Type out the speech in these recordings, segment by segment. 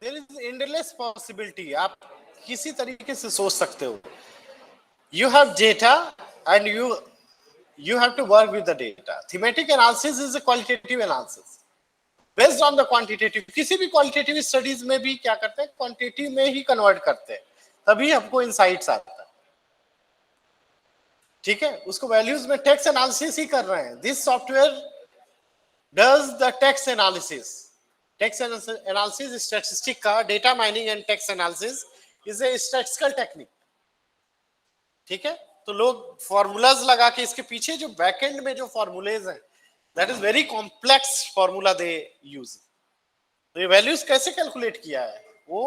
There is endless possibility, आप किसी तरीके से सोच सकते हो। You have data and you have to work with the data. Thematic analysis is a qualitative analysis based on the quantitative. किसी भी qualitative studies में भी क्या करते हैं, quantitative में ही convert करते हैं, तभी हमको insights आता है। ठीक है, उसको values में text analysis ही कर रहे हैं। This software does the text analysis. Text analysis statistic का data mining and text analysis is a statistical technique. ठीक है, तो लोग फॉर्मूलाज लगा के, इसके पीछे जो बैकएंड में जो फॉर्मूलेज हैं, that is very complex formula they use. तो ये वैल्यूज कैसे कैलकुलेट किया है, वो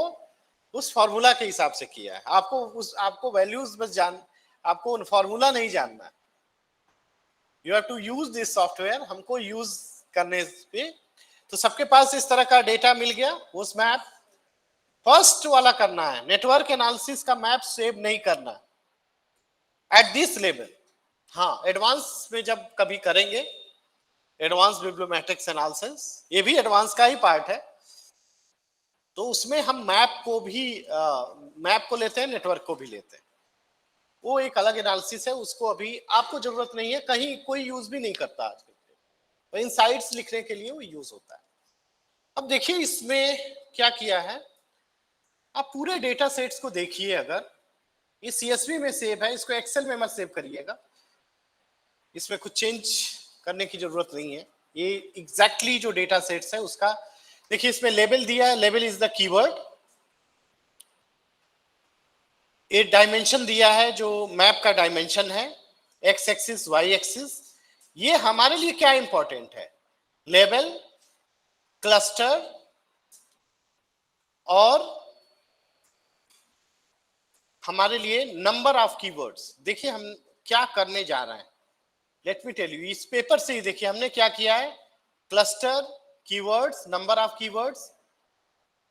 उस फॉर्मूला के हिसाब से किया है। आपको वैल्यूज बस आपको फॉर्मूला नहीं जानना है। You have to use this software. हमको यूज करने पे तो सबके पास इस तरह का डेटा मिल गया। उस मैप फर्स्ट वाला करना है, नेटवर्क एनालिसिस का मैप सेव नहीं करना एट दिस लेवल। हाँ, एडवांस में जब कभी करेंगे, एडवांस बिब्लियोमेट्रिक्स एनालिसिस, ये भी एडवांस का ही पार्ट है, तो उसमें हम मैप को लेते हैं, नेटवर्क को भी लेते हैं। वो एक अलग एनालिसिस है, उसको अभी आपको जरूरत नहीं है, कहीं कोई यूज भी नहीं करता आजकल। तो इनसाइट्स लिखने के लिए वो यूज होता है। अब देखिए इसमें क्या किया है, आप पूरे डेटा सेट्स को देखिए। अगर ये CSV में सेव है, इसको एक्सेल में मत सेव करिएगा, इसमें कुछ चेंज करने की जरूरत नहीं है। ये एग्जैक्टली जो डेटा सेट्स है उसका देखिए, इसमें लेबल दिया है, लेबल इज द कीवर्ड। ये डायमेंशन दिया है, जो मैप का डायमेंशन है, एक्स एक्सिस वाई एक्सिस। ये हमारे लिए क्या इंपॉर्टेंट है, लेबल, क्लस्टर और हमारे लिए नंबर ऑफ कीवर्ड्स। देखिए हम क्या करने जा रहे हैं, लेट मी टेल यू। इस पेपर से ही देखिए हमने क्या किया है, cluster, keywords, number of keywords.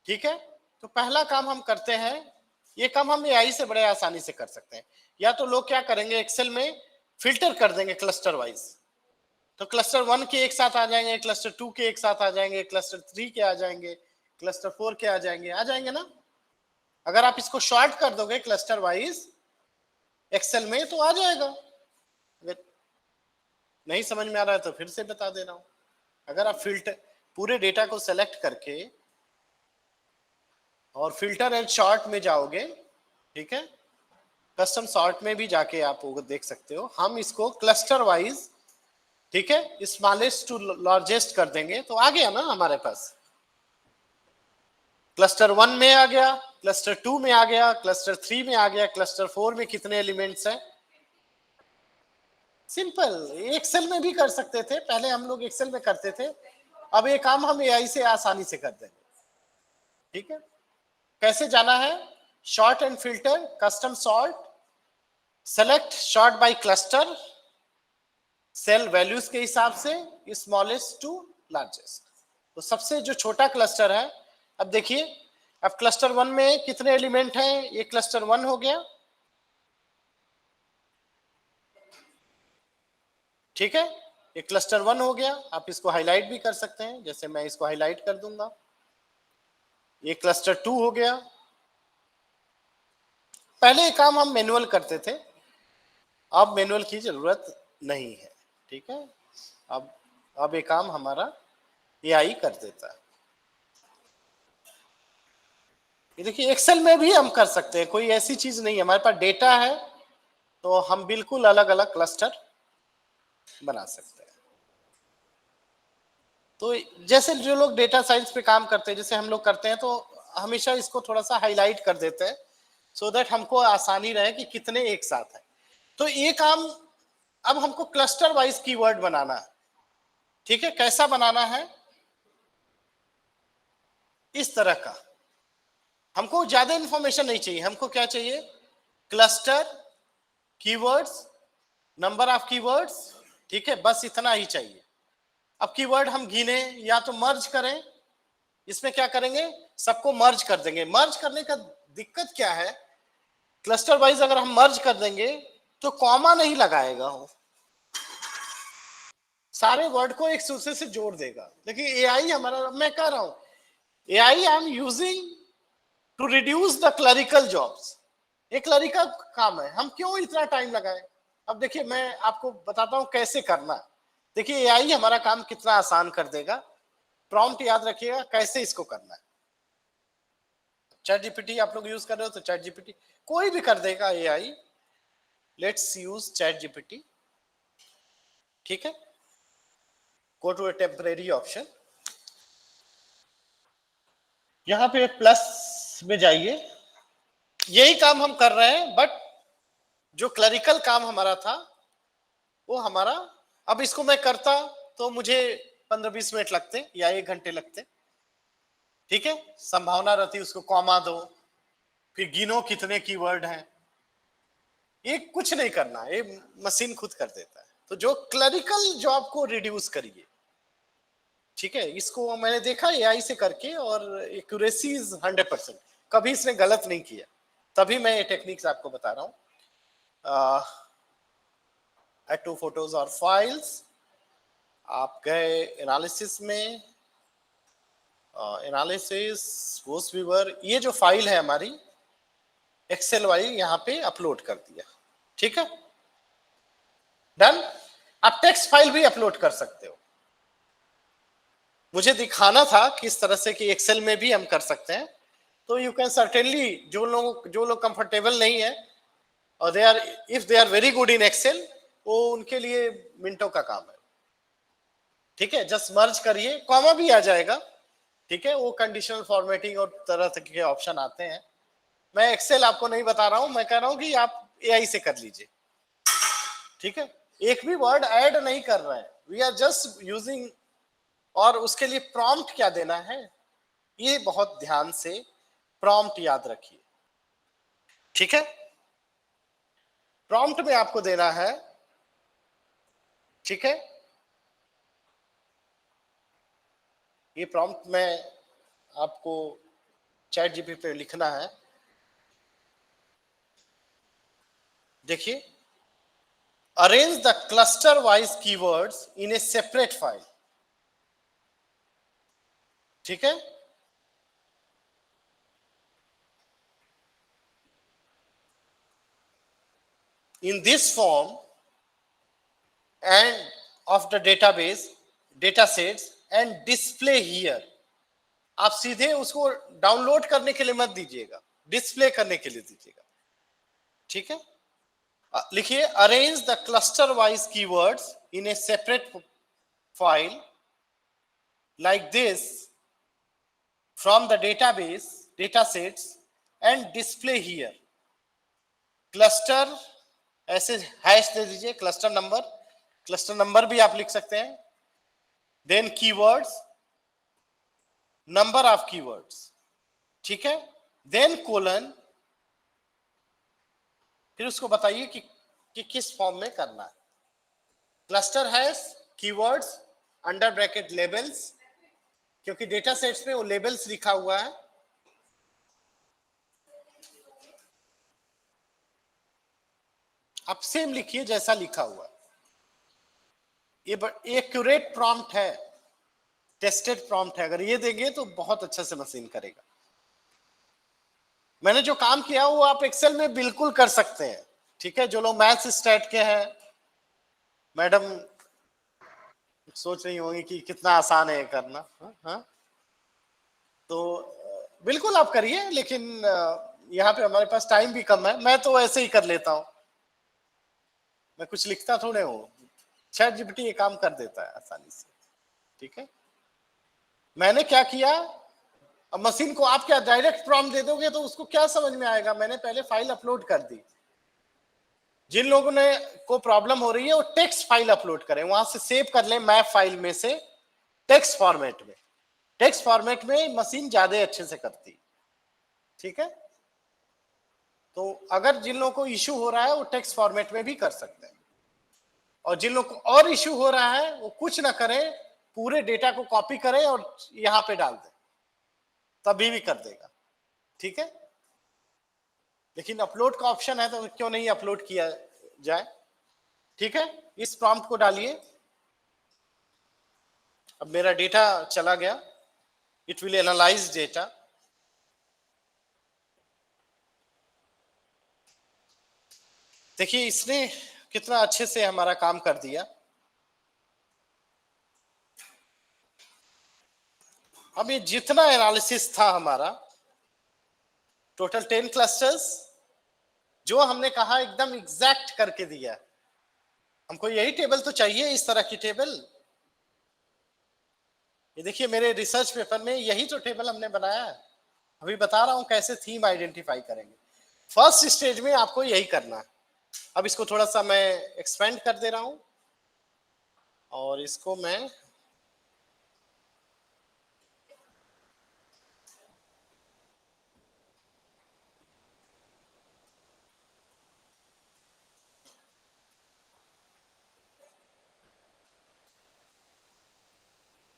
ठीक है, तो पहला काम हम करते हैं, ये काम हम AI से बड़े आसानी से कर सकते हैं। या तो लोग क्या करेंगे, एक्सेल में फिल्टर कर देंगे क्लस्टर वाइज, तो क्लस्टर 1 के एक साथ आ जाएंगे, क्लस्टर 2 के एक साथ आ जाएंगे, क्लस्टर 3 के आ जाएंगे, क्लस्टर 4 के आ जाएंगे ना। अगर आप इसको शॉर्ट कर दोगे क्लस्टर वाइज एक्सेल में तो आ जाएगा। अगर नहीं समझ में आ रहा है तो फिर से बता दे रहा हूं। अगर आप फिल्टर पूरे डेटा को सेलेक्ट करके और फिल्टर एंड शॉर्ट में जाओगे, ठीक है, कस्टम सॉर्ट में भी जाके आप देख सकते हो। हम इसको क्लस्टर वाइज, ठीक है, स्मॉलेस्ट टू लार्जेस्ट कर देंगे तो आ गया ना हमारे पास। क्लस्टर 1 में आ गया, क्लस्टर 2 में आ गया, क्लस्टर 3 में आ गया, क्लस्टर 4 में कितने एलिमेंट्स हैं। सिंपल, एक्सेल में भी कर सकते थे, पहले हम लोग एक्सेल में करते थे, अब ये काम हम AI से आसानी से कर देंगे। ठीक है, कैसे जाना है, short and filter, custom sort, select short by cluster, cell values के हिसाब से स्मॉलेस्ट टू लार्जेस्ट। तो सबसे जो छोटा क्लस्टर है, अब देखिए, अब क्लस्टर 1 में कितने एलिमेंट हैं, ये क्लस्टर 1 हो गया। ठीक है, ये क्लस्टर 1 हो गया। आप इसको हाईलाइट भी कर सकते हैं, जैसे मैं इसको हाईलाइट कर दूंगा। ये क्लस्टर 2 हो गया। पहले ये काम हम मैनुअल करते थे, अब मैनुअल की जरूरत नहीं है। ठीक है, अब ये काम हमारा AI कर देता है। ये देखिए एक्सेल में भी हम कर सकते हैं, कोई ऐसी चीज नहीं है। हमारे पास डेटा है तो हम बिल्कुल अलग अलग क्लस्टर बना सकते हैं। तो जैसे जो लोग डेटा साइंस पे काम करते हैं, जैसे हम लोग करते हैं, तो हमेशा इसको थोड़ा सा हाईलाइट कर देते हैं, सो दैट हमको आसानी रहे कि कितने एक साथ है। तो ये काम अब हमको क्लस्टर वाइज कीवर्ड बनाना है। ठीक है, कैसा बनाना है, इस तरह का। हमको ज्यादा इंफॉर्मेशन नहीं चाहिए, हमको क्या चाहिए, cluster, keywords, number of keywords. ठीक है, बस इतना ही चाहिए। अब कीवर्ड हम गिने या तो मर्ज करें, इसमें क्या करेंगे, सबको मर्ज कर देंगे। मर्ज करने का दिक्कत क्या है, क्लस्टर वाइज अगर हम मर्ज कर देंगे तो कॉमा नहीं लगाएगा, वो सारे वर्ड को एक दूसरे से जोड़ देगा। लेकिन AI हमारा, मैं कह रहा हूं AI I am using to reduce the clerical jobs. ये क्लरिकल काम है, हम क्यों इतना टाइम लगाए? अब देखिए मैं आपको बताता हूं कैसे करना है। देखिए एआई हमारा काम कितना आसान कर देगा। प्रॉम्प्ट याद रखिएगा कैसे इसको करना है। चैट जीपीटी आप लोग यूज कर रहे हो तो चैट जीपीटी कोई भी कर देगा AI. Let's use ChatGPT. ठीक है, go to a temporary option, यहां पे प्लस में जाइए। यही काम हम कर रहे हैं, बट जो क्लरिकल काम हमारा था वो हमारा, अब इसको मैं करता तो मुझे 15-20 मिनट लगते या 1 घंटे लगते। ठीक है, संभावना रहती उसको कॉमा दो, फिर गिनो कितने कीवर्ड हैं। ये कुछ नहीं करना, ये मशीन खुद कर देता है। तो जो क्लरिकल जॉब को रिड्यूस करिए। ठीक है, इसको मैंने देखा एआई से करके और एक्यूरेसी इज 100%, कभी इसने गलत नहीं किया। तभी मैं ये टेक्निक्स आपको बता रहा हूँ। एड टू फोटोज और फाइल्स, आप गए एनालिसिस में, एनालिसिस गोस्ट व्यूअर, ये जो फाइल है हमारी एक्सेल वाली यहाँ पे अपलोड कर दिया। ठीक है, डन। आप टेक्स्ट फाइल भी अपलोड कर सकते हो। मुझे दिखाना था किस तरह से कि एक्सेल में भी हम कर सकते हैं। तो यू कैन सर्टेनली, जो लोग कंफर्टेबल नहीं है और they are, if they are very good in Excel, वो उनके लिए मिनटों का काम है। ठीक है, जस्ट मर्ज करिए, कॉमा भी आ जाएगा। ठीक है, वो कंडीशनल फॉर्मेटिंग और तरह तरह के ऑप्शन आते हैं। मैं एक्सेल आपको नहीं बता रहा हूं, मैं कह रहा हूं कि आप एआई से कर लीजिए। ठीक है, एक भी वर्ड ऐड नहीं कर रहे हैं, वी आर जस्ट यूजिंग। और उसके लिए प्रॉम्प्ट क्या देना है, ये बहुत ध्यान से प्रॉम्प्ट याद रखिए। ठीक है, प्रॉम्प्ट में आपको देना है, ठीक है, ये प्रॉम्प्ट में आपको चैट जीपीटी पे लिखना है। देखिए, arrange the cluster wise keywords in A separate file. ठीक है, in this form and of the database data sets and display here। आप सीधे उसको डाउनलोड करने के लिए मत दीजिएगा, डिस्प्ले करने के लिए दीजिएगा। ठीक है, लिखिए arrange the cluster wise keywords in A separate file like this from the database data sets and display here। Cluster ऐसे हैश दे दीजिए, क्लस्टर नंबर भी आप लिख सकते हैं। Then keywords, number of keywords. ठीक है, देन कोलन, फिर उसको बताइए कि किस फॉर्म में करना है। Cluster hash, keywords, under bracket labels, क्योंकि डेटा सेट्स में वो लेबल्स लिखा हुआ है। आप सेम लिखिए जैसा लिखा हुआ। ये एक्यूरेट प्रॉम्प्ट है, टेस्टेड प्रॉम्प्ट है। अगर ये देंगे तो बहुत अच्छा से मशीन करेगा। मैंने जो काम किया वो आप एक्सेल में बिल्कुल कर सकते हैं। ठीक है, जो लोग मैथ्स स्टैट के हैं, मैडम सोच रही होंगी कि कितना आसान है ये करना। हाँ, तो बिल्कुल आप करिए, लेकिन यहाँ पे हमारे पास टाइम भी कम है। मैं तो ऐसे ही कर लेता हूँ, मैं कुछ लिखता थोड़े हूँ, चैट जीपीटी ये काम कर देता है आसानी से। ठीक है, मैंने क्या किया, अब मशीन को आप क्या डायरेक्ट प्रॉम्प्ट दे दोगे तो उसको क्या समझ में आएगा। मैंने पहले फाइल अपलोड कर दी। जिन लोगों ने को प्रॉब्लम हो रही है वो टेक्स्ट फाइल अपलोड करें, वहां से सेव कर लें मैप फाइल में से टेक्स्ट फॉर्मेट में। टेक्स्ट फॉर्मेट में मशीन ज्यादा अच्छे से करती। ठीक है, तो अगर जिन लोगों को इश्यू हो रहा है वो टेक्स्ट फॉर्मेट में भी कर सकते हैं, और जिन लोगों को और इश्यू हो रहा है वो कुछ ना करें, पूरे डेटा को कॉपी करें और यहां पे डाल दें, तभी भी कर देगा। ठीक है, लेकिन अपलोड का ऑप्शन है तो क्यों नहीं अपलोड किया जाए। ठीक है, इस प्रॉम्प्ट को डालिए। अब मेरा डेटा चला गया। It will analyze data. देखिए इसने कितना अच्छे से हमारा काम कर दिया। अब ये जितना एनालिसिस था हमारा, टोटल 10 क्लस्टर्स, जो हमने कहा एकदम एग्जैक्ट करके दिया। हमको यही टेबल तो चाहिए, इस तरह की टेबल। ये देखिए मेरे रिसर्च पेपर में यही तो टेबल हमने बनाया है। अभी बता रहा हूं कैसे थीम आइडेंटिफाई करेंगे। फर्स्ट स्टेज में आपको यही करना है। अब इसको थोड़ा सा मैं एक्सपेंड कर दे रहा हूं और इसको मैं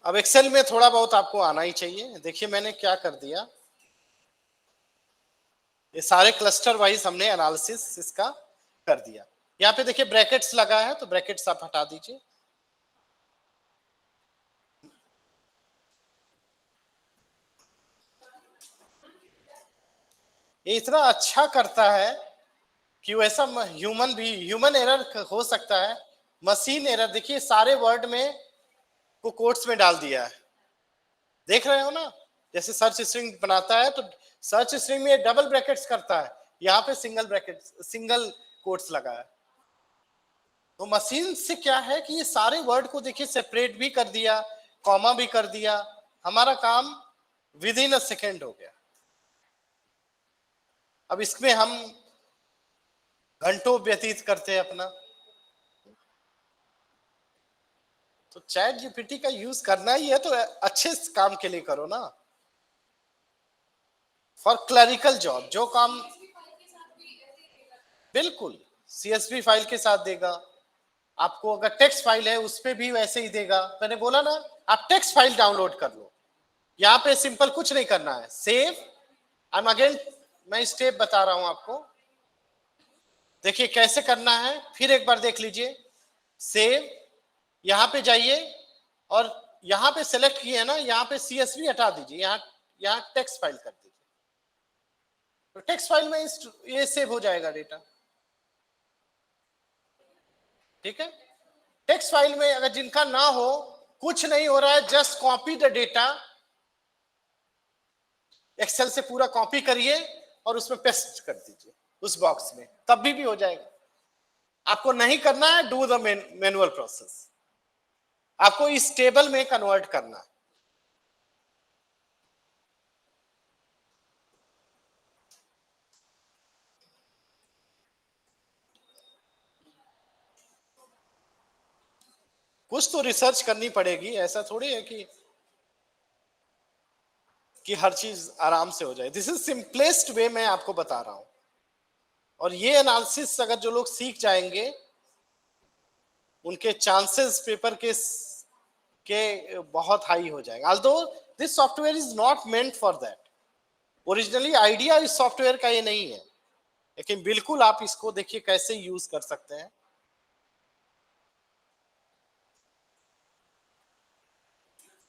अब एक्सेल में थोड़ा बहुत आपको आना ही चाहिए। देखिए मैंने क्या कर दिया, ये सारे क्लस्टर वाइज हमने एनालिसिस इसका कर दिया। यहाँ पे देखिए ब्रैकेट्स लगा है, तो ब्रैकेट्स आप हटा दीजिए। ये इतना अच्छा करता है कि वैसा ह्यूमन एरर हो सकता है, मशीन एरर। देखिए सारे वर्ड में को कोट्स में डाल दिया है, देख रहे हो ना। जैसे सर्च स्ट्रिंग बनाता है तो सर्च स्ट्रिंग में डबल ब्रैकेट्स करता है, यहाँ पे सिंगल कोट्स लगा है। तो मशीन से क्या है कि ये सारे वर्ड को देखिए सेपरेट भी कर दिया, कॉमा भी कर दिया, हमारा काम विद इन अ सेकेंड हो गया। अब इसमें हम घंटों व्यतीत करते हैं अपना। तो चैट जीपीटी का यूज करना ही है तो अच्छे काम के लिए करो ना, फॉर क्लरिकल जॉब। जो काम बिल्कुल सीएसवी फाइल के साथ देगा आपको। अगर टेक्स्ट फाइल है उस पे भी वैसे ही देगा। मैंने बोला ना आप टेक्स्ट फाइल डाउनलोड कर लो। यहाँ पे सिंपल कुछ नहीं करना है, सेव। आई एम अगेन, मैं स्टेप बता रहा हूं आपको, देखिए कैसे करना है, फिर एक बार देख लीजिए। सेव, यहां पे जाइए और यहां पे सेलेक्ट किए है ना, यहां पे सीएसवी हटा दीजिए, यहां टेक्स्ट फाइल कर दीजिए। तो टेक्स्ट फाइल में ये सेव हो जाएगा डेटा। ठीक है, टेक्स्ट फाइल में अगर जिनका ना हो, कुछ नहीं हो रहा है, just copy the data, Excel से पूरा कॉपी करिए और उसमें पेस्ट कर दीजिए उस बॉक्स में, तब भी हो जाएगा। आपको नहीं करना है डू द मैनुअल प्रोसेस, आपको इस टेबल में कन्वर्ट करना है। कुछ तो रिसर्च करनी पड़ेगी, ऐसा थोड़ी है कि हर चीज आराम से हो जाए। दिस इज सिंपलेस्ट वे मैं आपको बता रहा हूं। और ये एनालिसिस अगर जो लोग सीख जाएंगे, उनके चांसेस पेपर के बहुत हाई हो जाएगा। Although this software is not meant for that. Originally idea इस सॉफ्टवेयर का ये नहीं है, लेकिन बिल्कुल आप इसको देखिए कैसे यूज कर सकते हैं।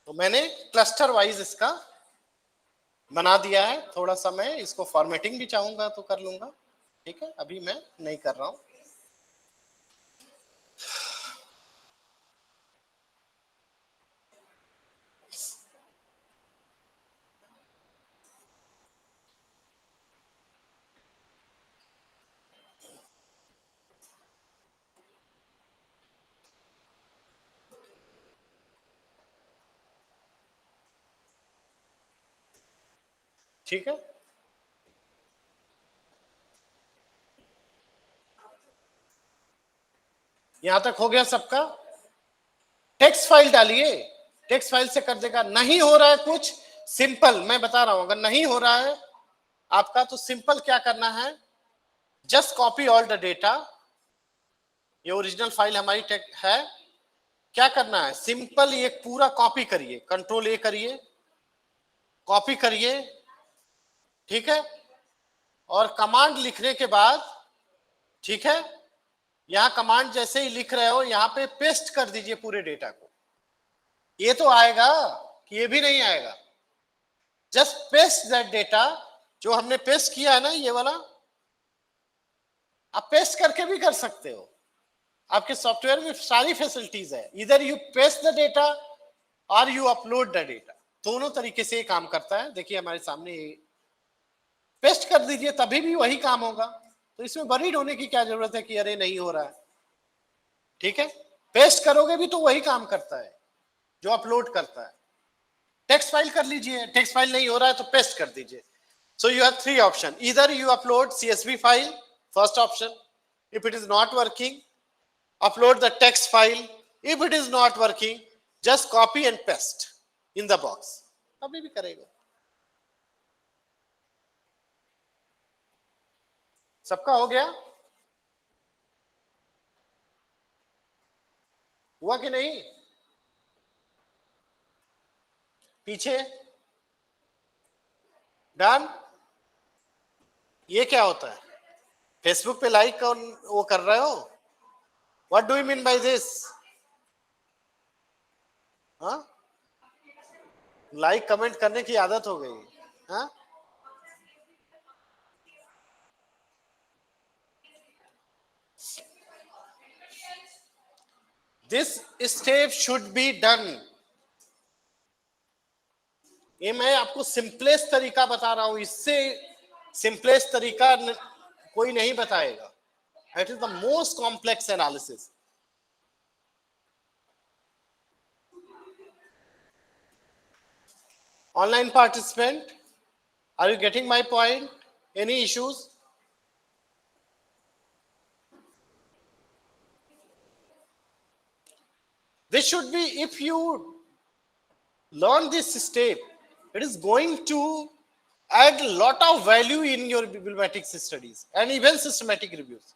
तो मैंने क्लस्टर वाइज इसका बना दिया है। थोड़ा सा मैं इसको फॉर्मेटिंग भी चाहूंगा तो कर लूंगा, ठीक है, अभी मैं नहीं कर रहा हूं। ठीक है, यहां तक हो गया सबका। टेक्स्ट फाइल डालिए, टेक्स्ट फाइल से कर देगा। नहीं हो रहा है कुछ, सिंपल मैं बता रहा हूं, अगर नहीं हो रहा है आपका तो सिंपल क्या करना है, just copy all the data. ये ओरिजिनल फाइल हमारी है। क्या करना है, सिंपल ये पूरा कॉपी करिए, कंट्रोल ए करिए, कॉपी करिए, ठीक है। और कमांड लिखने के बाद, ठीक है, यहां कमांड जैसे ही लिख रहे हो यहां पे पेस्ट कर दीजिए पूरे डेटा को। ये तो आएगा कि ये भी नहीं आएगा, जस्ट पेस्ट दैट डेटा, जो हमने पेस्ट किया है ना ये वाला, आप पेस्ट करके भी कर सकते हो। आपके सॉफ्टवेयर में सारी फैसिलिटीज है, इधर यू पेस्ट द डेटा और यू अपलोड द डेटा, दोनों तरीके से ये काम करता है। देखिए हमारे सामने, पेस्ट कर दीजिए तभी भी वही काम होगा, तो इसमें वरीड होने की क्या जरूरत है कि अरे नहीं हो रहा है। ठीक है, पेस्ट करोगे भी तो वही काम करता है जो अपलोड करता है। टेक्स्ट फाइल कर लीजिए, टेक्स्ट फाइल नहीं हो रहा है तो पेस्ट कर दीजिए। So you have three options. Either you upload CSV file, first option. If it is not working, upload the text file. If it is not working, just copy and paste in the box. अभी भी करेगा। सबका हो गया? हुआ कि नहीं? पीछे डन। ये क्या होता है? फेसबुक पे लाइक वो कर रहे हो? What do you mean by this? हाँ, लाइक कमेंट करने की आदत हो गई। हाँ, this step should be done. ये मैं आपको सिंपलेस्ट तरीका बता रहा हूं, इससे सिंपलेस्ट तरीका कोई नहीं बताएगा। It is the most complex analysis. Online participant, are you getting my point? Any issues? This should be, if you learn this step, it is going to add a lot of value in your bibliomatics studies and even systematic reviews.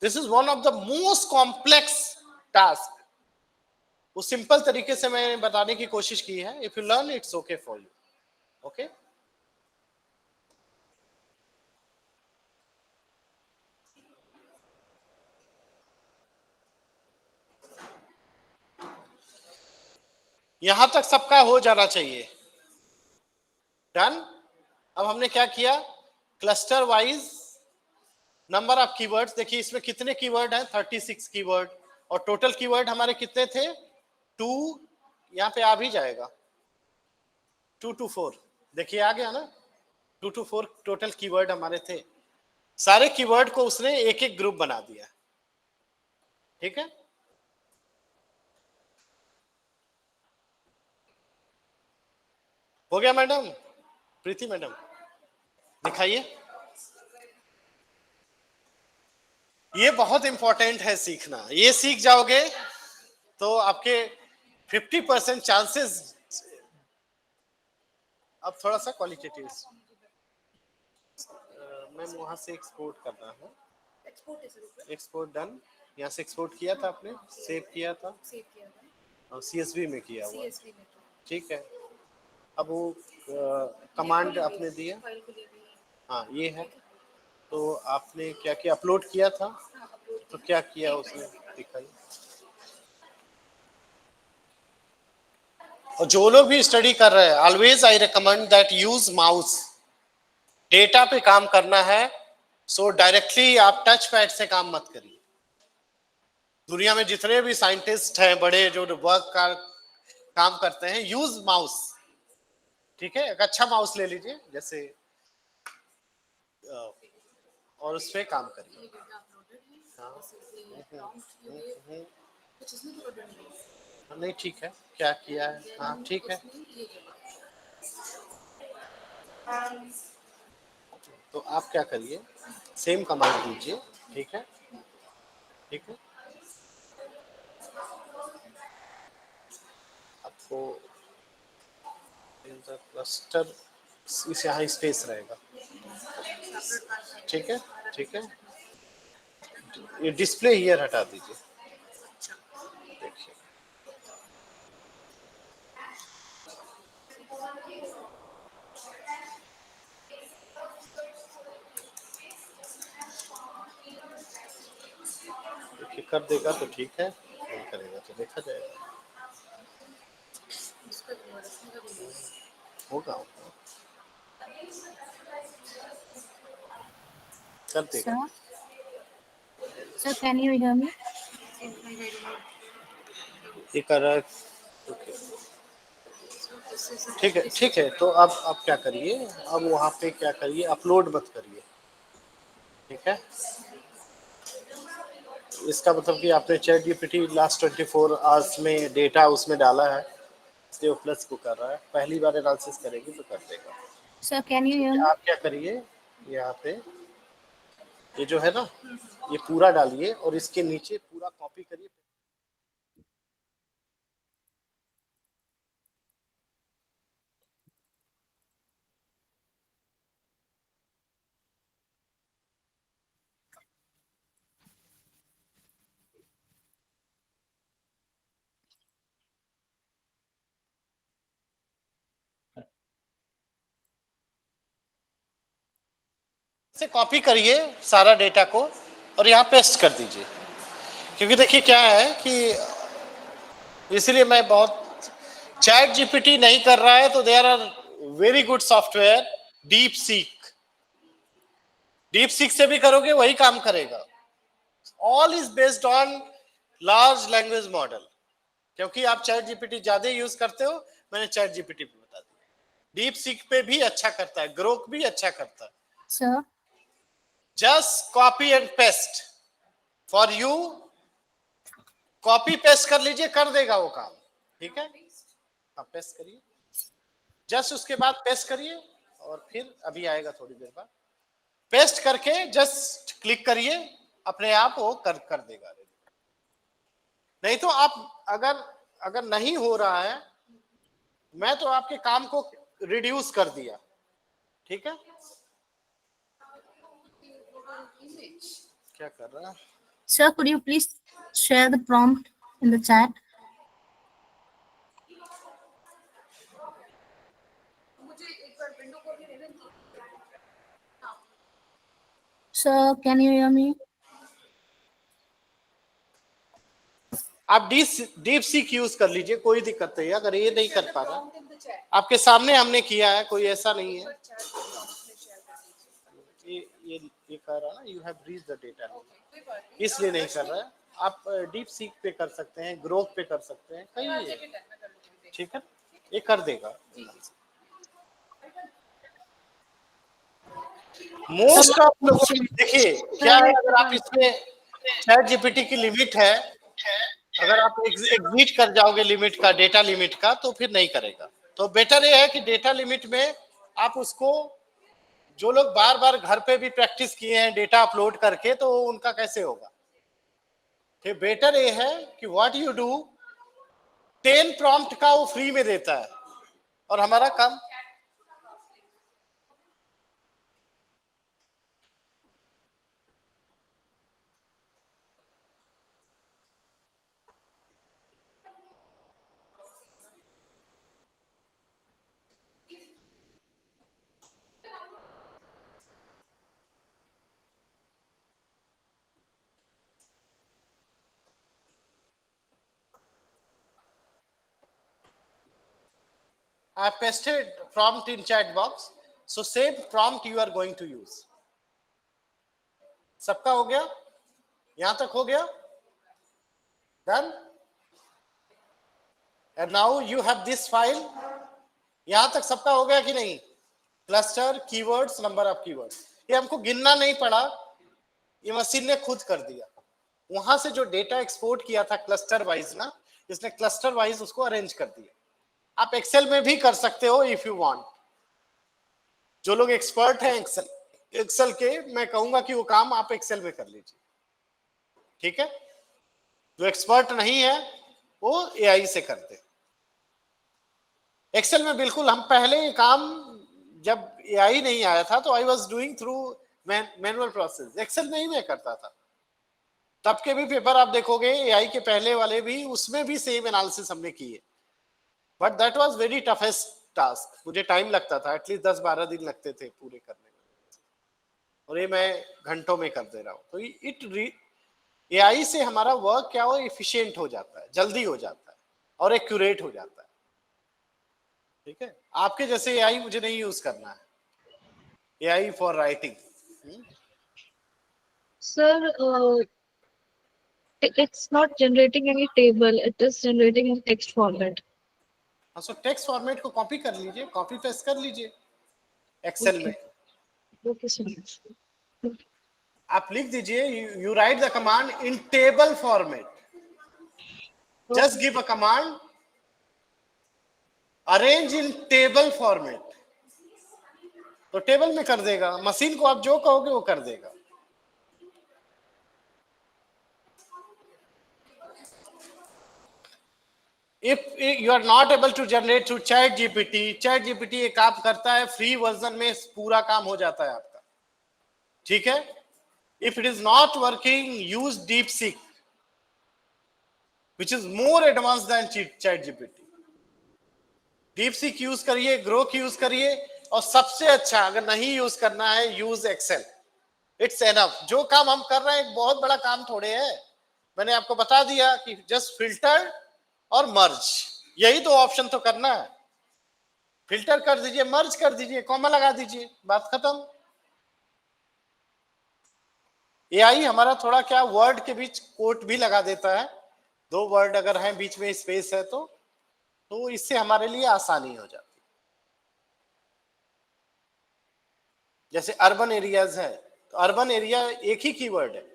This is one of the most complex tasks. वो simple तरीके से मैं बताने की कोशिश की है। If you learn, it's okay for you. Okay, यहां तक सबका हो जाना चाहिए। डन। अब हमने क्या किया, cluster wise number of keywords. देखिए इसमें कितने कीवर्ड हैं? 36 कीवर्ड। और टोटल कीवर्ड हमारे कितने थे? 2। यहाँ पे आ भी जाएगा 2 to 4। देखिए आ गया ना, 2 to 4 टोटल कीवर्ड हमारे थे। सारे कीवर्ड को उसने एक एक ग्रुप बना दिया। ठीक है, हो गया मैडम? प्रीति मैडम दिखाइए। ये बहुत इंपॉर्टेंट है सीखना। ये सीख जाओगे तो आपके 50% चांसेस। अब थोड़ा सा क्वालिटेटिव, मैम वहां से एक्सपोर्ट करना है। Export done. यहाँ से एक्सपोर्ट किया था आपने, सेव किया था और CSV में किया हुआ। ठीक है, अब वो कमांड आपने दिया। हाँ ये है। तो आपने क्या किया? अपलोड किया था। तो क्या किया उसने, दिखाइए। और जो लोग भी स्टडी कर रहे हैं, always I recommend that use mouse. Data पे काम करना है, सो डायरेक्टली आप टच पैड से काम मत करिए। दुनिया में जितने भी साइंटिस्ट हैं बड़े, जो वर्क का काम करते हैं, यूज माउस। ठीक है, एक अच्छा माउस ले लीजिए जैसे, और उस पर काम करिए। नहीं ठीक है, क्या किया है? हाँ ठीक है, तो आप क्या करिए, सेम कमांड दीजिए। ठीक है, ठीक है, आपको क्लस्टर इस यहाँ स्पेस रहेगा। ठीक है, ठीक है, ये डिस्प्ले हियर हटा दीजिए। देखिए देखिए, कर देगा तो ठीक है, नहीं करेगा तो देखा जाएगा। होगा, होगा। कर देगा। Sir, can you hear me? ये कर रहा है। Okay. ठीक है, तो अब आप क्या करिए, अब वहां पे क्या करिए, अपलोड मत करिए, ठीक है। इसका मतलब कि आपने चैट जीपीटी लास्ट 24 आवर्स में डेटा उसमें डाला है, इसलिए वो प्लस को कर रहा है। पहली बार एनालिसिस करेगी तो कर देगा। Sir, can you hear me? आप क्या करिए, यहाँ पे ये जो है ना, ये पूरा डालिए और इसके नीचे पूरा कॉपी करिए। से कॉपी करिए सारा डेटा को और यहाँ पेस्ट कर दीजिए, क्योंकि देखिए क्या है कि इसलिए मैं बहुत, चैट जीपीटी नहीं कर रहा है तो there are very good software, DeepSeek से भी करोगे वही काम करेगा। All is based on large language model, क्योंकि आप चैट जीपीटी ज्यादा यूज करते हो, मैंने चैट जीपीटी पे बता दिया। डीप सीक पे भी अच्छा करता है, ग्रोक भी अच्छा करता है। Sir. Just copy and paste for you, copy paste कर लीजिए, कर देगा वो काम, ठीक है। आप पेस्ट करिए, जस्ट उसके बाद पेस्ट करिए और फिर अभी आएगा थोड़ी देर बाद, पेस्ट करके जस्ट क्लिक करिए, अपने आप वो कर देगा। नहीं तो आप अगर नहीं हो रहा है, मैं तो आपके काम को रिड्यूस कर दिया, ठीक है। क्या कर रहा है? Sir, could you please share the prompt in the chat? Sir, can you hear me? आप डीप सीक यूज कर लीजिए, कोई दिक्कत नहीं है। अगर ये नहीं कर पा रहा, आपके सामने हमने किया है, कोई ऐसा नहीं है। ये कर रहा है, you have reach the data, इसलिए नहीं कर रहा है। आप डीप सीक पे कर सकते हैं, ग्रोक पे कर सकते हैं, कहीं भी, ठीक है, ये कर देगा। मोस्ट ऑफ लोगों, देखिए क्या है, अगर आप इसमें चैट जीपीटी की लिमिट है, अगर आप एग्जिट कर जाओगे लिमिट का, डेटा लिमिट का, तो फिर नहीं करेगा। तो बेटर ये है कि डेटा लिमिट में आप उसको, जो लोग बार बार घर पे भी प्रैक्टिस किए हैं डेटा अपलोड करके, तो उनका कैसे होगा। फिर बेटर ये है कि व्हाट यू डू, 10 प्रॉम्प्ट का वो फ्री में देता है और हमारा काम, I pasted prompt in chat box, so same prompt you are going to use. सबका हो गया, यहां तक हो गया, done. And now you have this file, यहां तक सबका हो गया कि नहीं। Cluster, keywords, number of keywords, ये हमको गिनना नहीं पड़ा, ये मशीन ने खुद कर दिया। वहां से जो डेटा एक्सपोर्ट किया था क्लस्टर वाइज ना, इसने क्लस्टर वाइज उसको अरेंज कर दिया। आप एक्सेल में भी कर सकते हो इफ यू वांट। जो लोग एक्सपर्ट हैं एक्सेल के, मैं कहूंगा कि वो काम आप एक्सेल में कर लीजिए, ठीक है। जो एक्सपर्ट नहीं है वो एआई से करते। एक्सेल में बिल्कुल, हम पहले ये काम जब एआई नहीं आया था तो I was doing through manual process, Excel में ही मैं करता था। तब के भी पेपर आप देखोगे एआई के पहले वाले भी, उसमें भी सेम एनालिसिस हमने किए, but that was very toughest task. मुझे टाइम लगता था, एटलीस्ट 10-12 दिन लगते थे पूरे करने में, और ये मैं घंटों में कर दे रहा हूँ। तो एआई से हमारा वर्क क्या हो, एफिशिएंट हो जाता है, जल्दी हो जाता है और एक्यूरेट हो जाता है, ठीक है। आपके जैसे एआई मुझे नहीं यूज करना है, AI for writing. Sir, it's not generating any table. It is generating in text format. हाँ, सो टेक्स्ट फॉर्मेट को कॉपी कर लीजिए, कॉपी पेस्ट कर लीजिए एक्सेल में। Okay. Okay, sir. आप लिख दीजिए, you right the command in table format, just give a command arrange in table format, तो टेबल में कर देगा। मशीन को आप जो कहोगे वो कर देगा। If you are not able to generate through chat GPT ये काम करता है, फ्री वर्जन में पूरा काम हो जाता है आपका, ठीक है। If it is not working, use DeepSeek, which is more advanced than chat GPT. DeepSeek use करिए, ग्रोक यूज करिए, और सबसे अच्छा अगर नहीं यूज करना है, यूज एक्सेल, इट्स एनफ। जो काम हम कर रहे हैं एक बहुत बड़ा काम थोड़े है, मैंने आपको बता दिया कि जस्ट फिल्टर और मर्ज, यही तो ऑप्शन तो करना है। फिल्टर कर दीजिए, मर्ज कर दीजिए, कॉमा लगा दीजिए, बात खत्म। एआई हमारा थोड़ा क्या वर्ड के बीच कोट भी लगा देता है, दो वर्ड अगर हैं बीच में स्पेस है तो इससे हमारे लिए आसानी हो जाती है। जैसे अर्बन एरियाज है, तो अर्बन एरिया एक ही कीवर्ड है,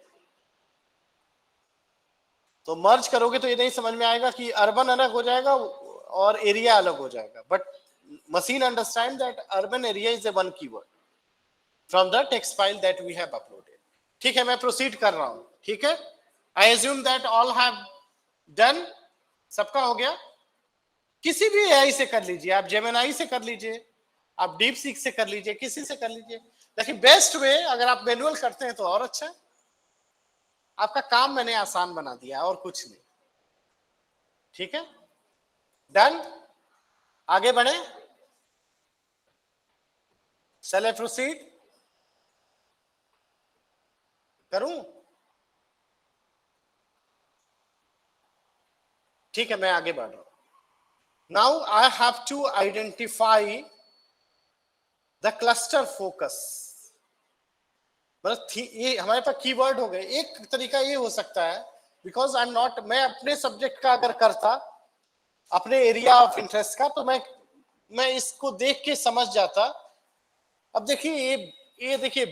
तो मर्ज करोगे तो ये नहीं समझ में आएगा कि अर्बन अलग हो जाएगा और एरिया अलग हो जाएगा, but machine understand that urban area is a one keyword from the text file that we have uploaded. ठीक है, मैं प्रोसीड कर रहा हूं, ठीक है। I assume that all have done, सबका हो गया। किसी भी एआई से कर लीजिए, आप जेमिनाई से कर लीजिए, आप डीप सीक से कर लीजिए, किसी से कर लीजिए, लेकिन बेस्ट वे अगर आप मैनुअल करते हैं तो और अच्छा है। आपका काम मैंने आसान बना दिया और कुछ नहीं, ठीक है। डन, आगे बढ़े, चले प्रोसीड करूं, ठीक है, मैं आगे बढ़ रहा हूं। Now I have to identify the cluster focus, मतलब ये हमारे पास कीवर्ड हो गए। एक तरीका ये हो सकता है, बिकॉज आई एम नॉट, मैं अपने सब्जेक्ट का अगर करता, अपने एरिया ऑफ इंटरेस्ट का, तो मैं इसको देख के समझ जाता। अब देखिए ये देखिए,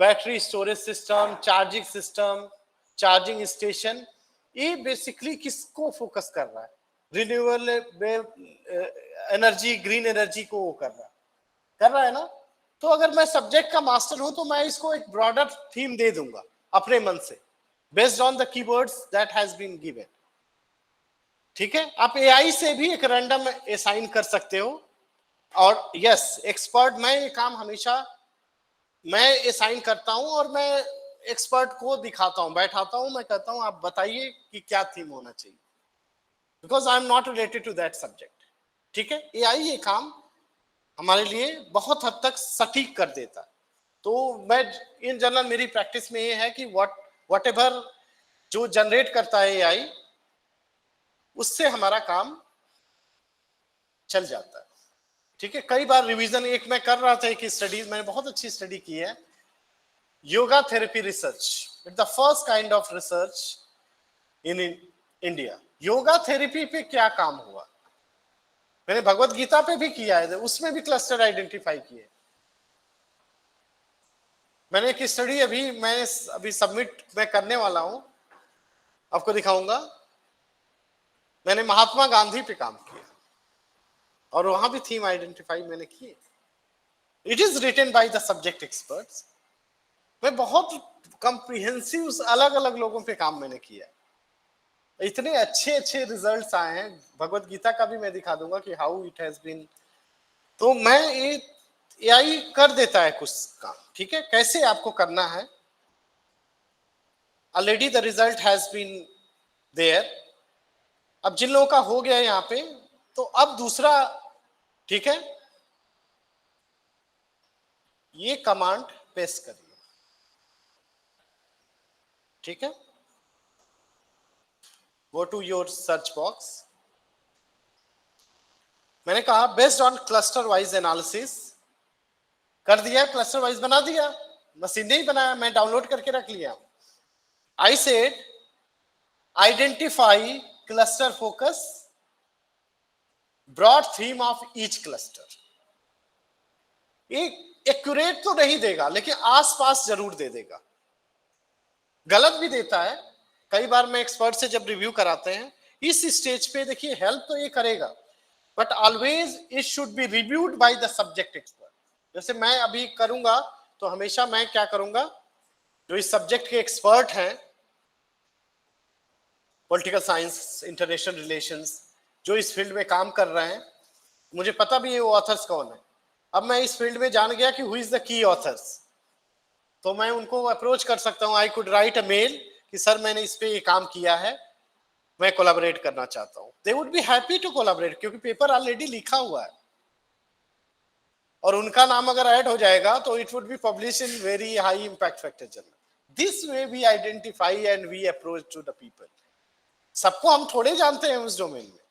battery storage system, charging system, charging station, ये बेसिकली किसको फोकस कर रहा है? रिन्यूएबल एनर्जी, ग्रीन एनर्जी को वो कर रहा है ना। तो अगर मैं सब्जेक्ट का मास्टर हूं तो मैं इसको एक ब्रॉडर थीम दे दूंगा अपने मन से, based on the keywords that has been given, ठीक है। आप एआई से भी एक रैंडम असाइन कर सकते हो, और यस एक्सपर्ट, मैं ये काम हमेशा मैं असाइन करता हूं और मैं एक्सपर्ट को दिखाता हूं, बैठाता हूं, मैं कहता हूं आप बताइए कि क्या थीम होना चाहिए, because I am not related to that subject, ठीक है। एआई ये काम हमारे लिए बहुत हद तक सटीक कर देता है। तो मैं इन जनरल, मेरी प्रैक्टिस में ये है कि वट एवर जो जनरेट करता है एआई, उससे हमारा काम चल जाता है, ठीक है। कई बार रिवीजन, एक मैं कर रहा था, एक स्टडीज मैंने बहुत अच्छी स्टडी की है, yoga therapy research, it's the first kind of research in India. Yoga therapy पे क्या काम हुआ, मैंने भगवत गीता पे भी किया है, उसमें भी क्लस्टर आइडेंटिफाई किए। मैंने एक स्टडी अभी सबमिट मैं करने वाला हूं, आपको दिखाऊंगा। मैंने महात्मा गांधी पे काम किया और वहां भी थीम आइडेंटिफाई मैंने की। It is written by the subject experts. मैं बहुत कॉम्प्रिहेंसिव अलग अलग लोगों पे काम मैंने किया, इतने अच्छे अच्छे रिजल्ट्स आए हैं। भगवत गीता का भी मैं दिखा दूंगा कि हाउ इट हैज बीन। तो मैं ये एआई कर देता है कुछ काम, ठीक है। कैसे आपको करना है, already the result has been there. अब जिन लोगों का हो गया यहाँ पे, तो अब दूसरा, ठीक है, ये कमांड पेस्ट करिए, ठीक है। Go to your search box. मैंने कहा based on cluster wise analysis कर दिया, क्लस्टर वाइज बना दिया, मशीन ने ही बनाया, मैं डाउनलोड करके रख लिया। I said identify cluster focus, broad theme of each cluster. एक एक्यूरेट तो नहीं देगा लेकिन आसपास जरूर दे देगा, गलत भी देता है कई बार। मैं एक्सपर्ट से जब रिव्यू कराते हैं इस स्टेज पे, देखिए हेल्प तो ये करेगा, but always it should be reviewed by the subject expert. जैसे मैं अभी करूंगा तो हमेशा मैं क्या करूंगा, जो इस सब्जेक्ट के एक्सपर्ट हैं, पॉलिटिकल साइंस, इंटरनेशनल रिलेशंस, जो इस फील्ड में काम कर रहे हैं, मुझे पता भी है वो ऑथर्स कौन है। अब मैं इस फील्ड में जान गया कि who is the key authors, तो मैं उनको अप्रोच कर सकता हूं। I could write a mail कि सर मैंने इस पे ये काम किया है, मैं कोलैबोरेट करना चाहता हूं। They would be happy to collaborate, क्योंकि पेपर ऑलरेडी लिखा हुआ है और उनका नाम अगर ऐड हो जाएगा तो it would be publish in very high impact factor journal. This way we identify and we approach to the people. सबको हम थोड़े जानते हैं उस डोमेन में,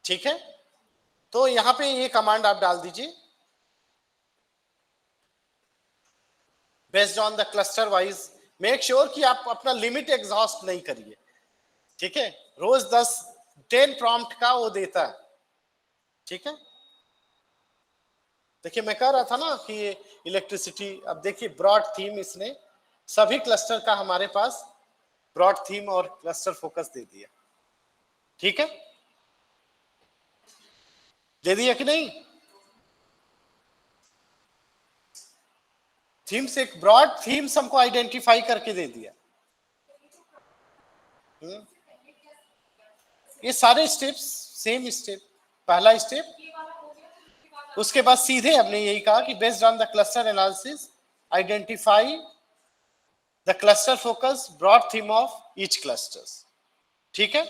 ठीक है। तो यहां पे ये कमांड आप डाल दीजिए, based on the cluster wise. Make sure कि आप अपना लिमिट एग्जॉस्ट नहीं करिए, ठीक है। रोज 10 प्रॉम्प्ट का वो देता है, ठीक है। देखिए मैं कह रहा था ना कि इलेक्ट्रिसिटी, अब देखिए ब्रॉड थीम, इसने सभी क्लस्टर का हमारे पास ब्रॉड थीम और क्लस्टर फोकस दे दिया, ठीक है। दे दिया कि नहीं? थीम्स, एक ब्रॉड थीम्स हमको आइडेंटिफाई करके दे दिया। ये सारे स्टेप्स सेम स्टेप, पहला स्टेप। उसके बाद सीधे हमने यही कहा कि based on the cluster analysis identify the cluster focus, broad theme of each clusters, ठीक है।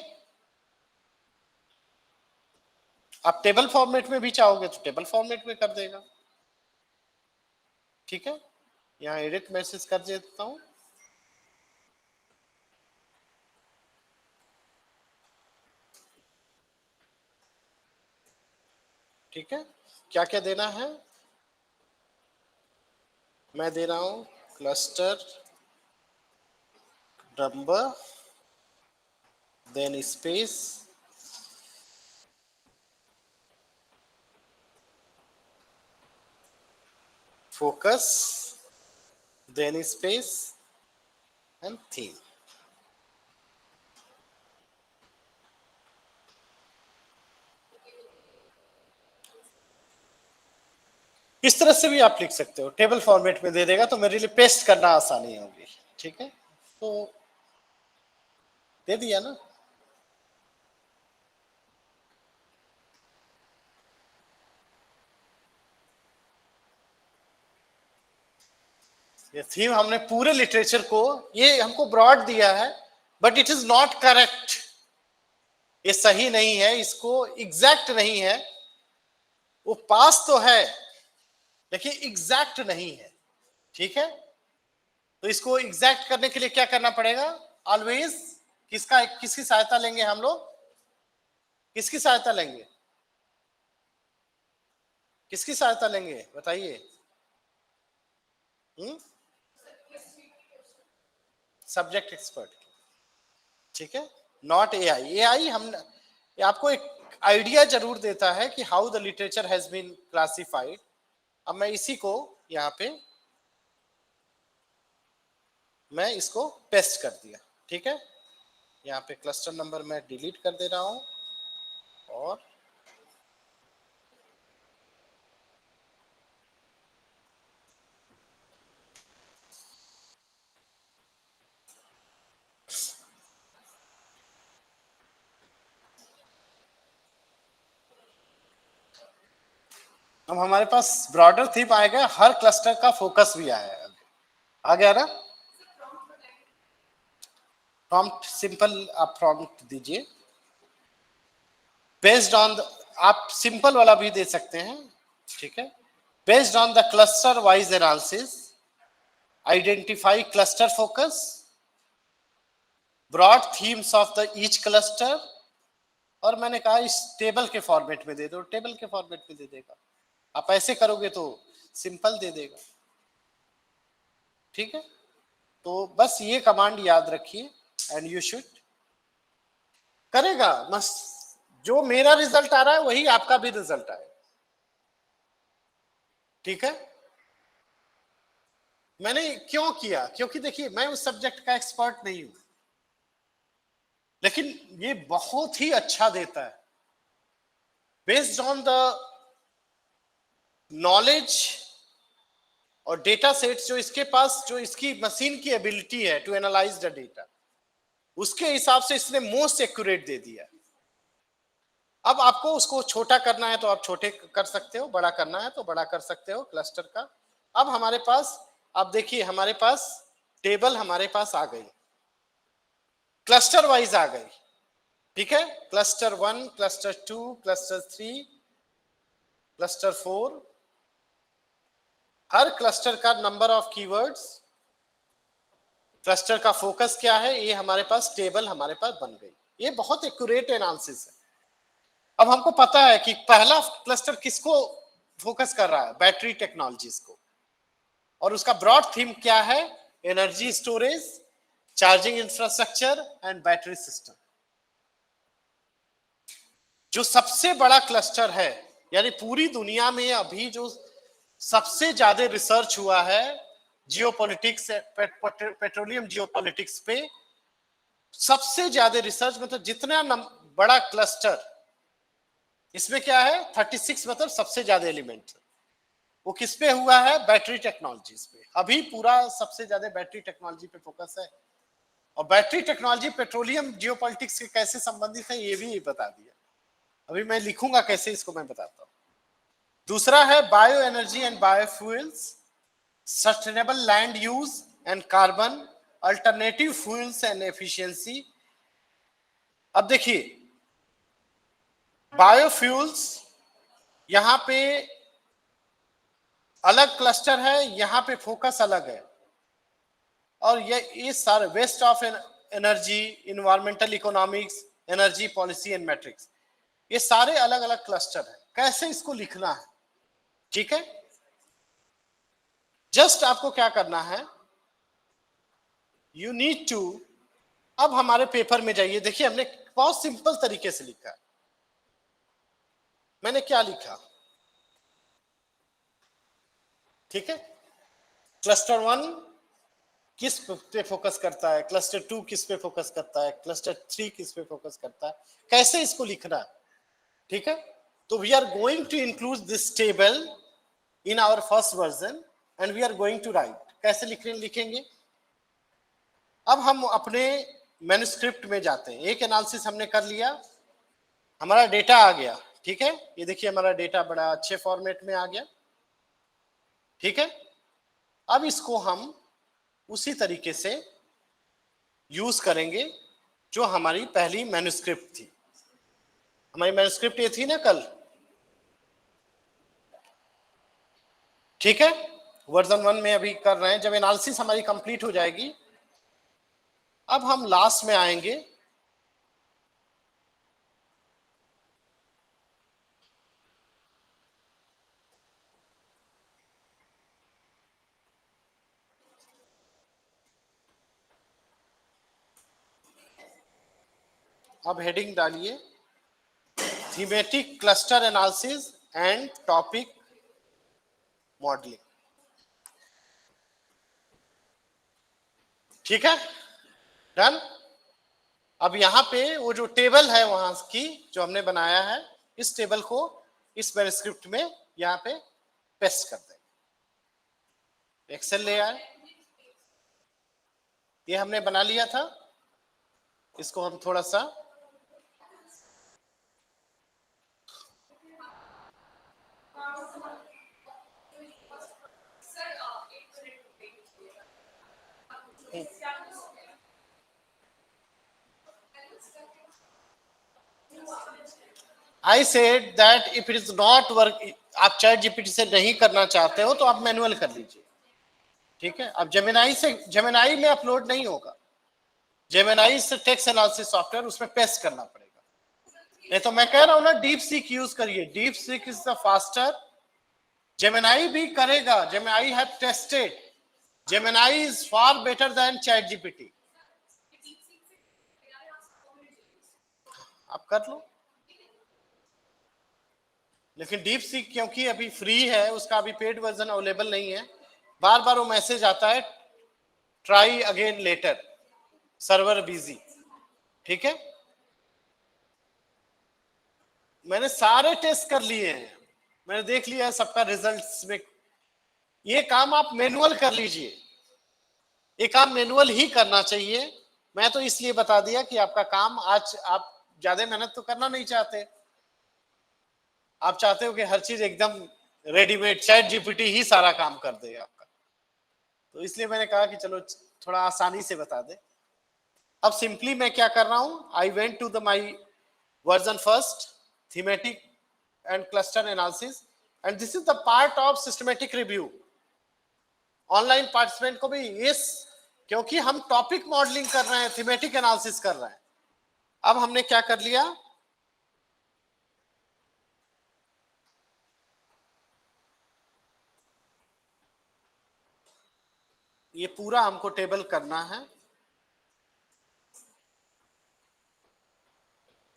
आप टेबल फॉर्मेट में भी चाहोगे तो टेबल फॉर्मेट में कर देगा, ठीक है। यहां एडिट मैसेज कर देता हूं, ठीक है। क्या क्या देना है, मैं दे रहा हूं cluster number, then space, focus, then space and theme. इस तरह से भी आप लिख सकते हो, टेबल फॉर्मेट में दे देगा तो मेरे लिए पेस्ट करना आसानी होगी, ठीक है। तो दे दिया ना। ये थीम हमने पूरे लिटरेचर को, ये हमको ब्रॉड दिया है but it is not correct, ये सही नहीं है, इसको एग्जैक्ट नहीं है। वो पास तो है लेकिन एग्जैक्ट नहीं है, ठीक है। तो इसको एग्जैक्ट करने के लिए क्या करना पड़ेगा, ऑलवेज किसकी सहायता लेंगे हम लोग, किसकी सहायता लेंगे, किसकी सहायता लेंगे बताइए। सब्जेक्ट एक्सपर्ट, ठीक है। Not AI. एआई हम आपको एक आइडिया जरूर देता है कि how the literature has been classified. अब मैं इसी को यहाँ पे मैं इसको पेस्ट कर दिया, ठीक है। यहाँ पे क्लस्टर नंबर मैं डिलीट कर दे रहा हूं और अब हमारे पास ब्रॉडर थीम आएगा, हर क्लस्टर का फोकस भी आएगा, आ गया ना। प्रॉम्प्ट सिंपल आप प्रॉम्प्ट दीजिए, बेस्ड ऑन आप सिंपल वाला भी दे सकते हैं, ठीक है। Based on the cluster wise analysis identify cluster focus, broad themes of the each cluster, और मैंने कहा इस टेबल के फॉर्मेट में दे दो, टेबल के फॉर्मेट में दे देगा, आप ऐसे करोगे तो सिंपल दे देगा, ठीक है। तो बस ये कमांड याद रखिए एंड यू शुड करेगा, बस जो मेरा रिजल्ट आ रहा है वही आपका भी रिजल्ट आएगा, ठीक है। मैंने क्यों किया, क्योंकि देखिए मैं उस सब्जेक्ट का एक्सपर्ट नहीं हूं, लेकिन ये बहुत ही अच्छा देता है बेस्ड ऑन द नॉलेज और डेटा सेट्स जो इसके पास, जो इसकी मशीन की एबिलिटी है टू एनालाइज द डेटा, उसके हिसाब से इसने मोस्ट एक्यूरेट दे दिया। अब आपको उसको छोटा करना है तो आप छोटे कर सकते हो, बड़ा करना है तो बड़ा कर सकते हो क्लस्टर का। अब हमारे पास, आप देखिए हमारे पास टेबल हमारे पास आ गई, क्लस्टर वाइज आ गई, ठीक है। क्लस्टर 1, क्लस्टर 2, क्लस्टर 3, क्लस्टर 4, हर क्लस्टर का नंबर ऑफ कीवर्ड्स, क्लस्टर का फोकस क्या है, ये हमारे पास टेबल हमारे पास बन गई। ये बहुत एक्यूरेट एनालिसिस है। अब हमको पता है कि पहला क्लस्टर किसको फोकस कर रहा है, बैटरी टेक्नोलॉजीज को, और उसका ब्रॉड थीम क्या है, energy storage, charging infrastructure and battery system. जो सबसे बड़ा क्लस्टर है, यानी पूरी दुनिया में अभी जो सबसे ज्यादा रिसर्च हुआ है जियोपॉलिटिक्स, पेट्रोलियम जियोपॉलिटिक्स पे सबसे ज्यादा रिसर्च, मतलब जितना बड़ा क्लस्टर, इसमें क्या है 36, मतलब सबसे ज्यादा एलिमेंट, वो किस पे हुआ है, बैटरी टेक्नोलॉजीज पे। अभी पूरा सबसे ज्यादा बैटरी टेक्नोलॉजी पे फोकस है, और बैटरी टेक्नोलॉजी पेट्रोलियम जियोपॉलिटिक्स से कैसे संबंधित है ये भी बता दिया। अभी मैं लिखूंगा कैसे, इसको मैं बताता हूं। दूसरा है bio energy and biofuels, sustainable land use and carbon, alternative fuels and efficiency. अब देखिए बायोफ्यूल्स यहां पे अलग क्लस्टर है, यहां पे फोकस अलग है, और ये सारे waste of energy, environmental economics, energy policy and matrix, ये सारे अलग अलग क्लस्टर है। कैसे इसको लिखना है, ठीक है। जस्ट आपको क्या करना है, यू नीड टू, अब हमारे पेपर में जाइए, देखिए हमने बहुत सिंपल तरीके से लिखा है। मैंने क्या लिखा, ठीक है, क्लस्टर 1 किस पे फोकस करता है, क्लस्टर 2 किस पे फोकस करता है, क्लस्टर 3 किस पे फोकस करता है, कैसे इसको लिखना है, ठीक है। तो we are going to include this table in our first version and we are going to write, कैसे लिखेंगे। अब हम अपने मैन्युस्क्रिप्ट में जाते हैं। एक एनालिसिस हमने कर लिया, हमारा डेटा आ गया, ठीक है। ये देखिए हमारा डेटा बड़ा अच्छे फॉर्मेट में आ गया, ठीक है। अब इसको हम उसी तरीके से यूज करेंगे जो हमारी पहली मैन्युस्क्रिप्ट थी। हमारी मैन्युस्क्रिप्ट ये थी ना कल, ठीक है। वर्जन 1 में अभी कर रहे हैं, जब एनालिसिस हमारी कंप्लीट हो जाएगी, अब हम लास्ट में आएंगे, अब हेडिंग डालिए thematic cluster analysis and topic modelling, ठीक है, डन। अब यहाँ पे वो जो टेबल है वहां की जो हमने बनाया है, इस टेबल को इस मैन्युस्क्रिप्ट में यहाँ पे पेस्ट कर देंगे। एक्सेल ले आए, ये हमने बना लिया था, इसको हम थोड़ा सा I said that if it is not work, आप चैट जीपीटी से नहीं करना चाहते हो तो आप मैनुअल कर लीजिए, ठीक है। अब जेमिनाई में अपलोड नहीं होगा, जेमिनाई से टेक्स्ट एनालिसिस सॉफ्टवेयर, उसमें पेस्ट करना पड़ेगा। नहीं तो मैं कह रहा हूं ना, डीप सीक यूज करिए, deep seek is the faster Gemini भी करेगा, Gemini have tested, Gemini is far better than chat GPT. आप कर लो, लेकिन डीप सीक क्योंकि अभी फ्री है, उसका अभी पेड वर्जन अवेलेबल नहीं है, बार बार वो मैसेज आता है try again later, server busy. ठीक है, मैंने सारे टेस्ट कर लिए हैं, मैंने देख लिया है सबका रिजल्ट्स में। ये काम आप मैनुअल कर लीजिए, ये काम मैनुअल ही करना चाहिए। मैं तो इसलिए बता दिया कि आपका काम आज, आप ज्यादा मेहनत तो करना नहीं चाहते, आप चाहते हो कि हर चीज एकदम रेडीमेड, चैट जीपीटी ही सारा काम कर दे आपका, तो इसलिए मैंने कहा कि चलो थोड़ा आसानी से बता दे। अब सिंपली मैं क्या कर रहा हूं, I went to the my version first, thematic and cluster analysis, and this is the part of systematic review. Online participant को भी इस, क्योंकि हम टॉपिक मॉडलिंग कर रहे हैं, थीमेटिक एनालिसिस कर रहे हैं। अब हमने क्या कर लिया, ये पूरा हमको टेबल करना है,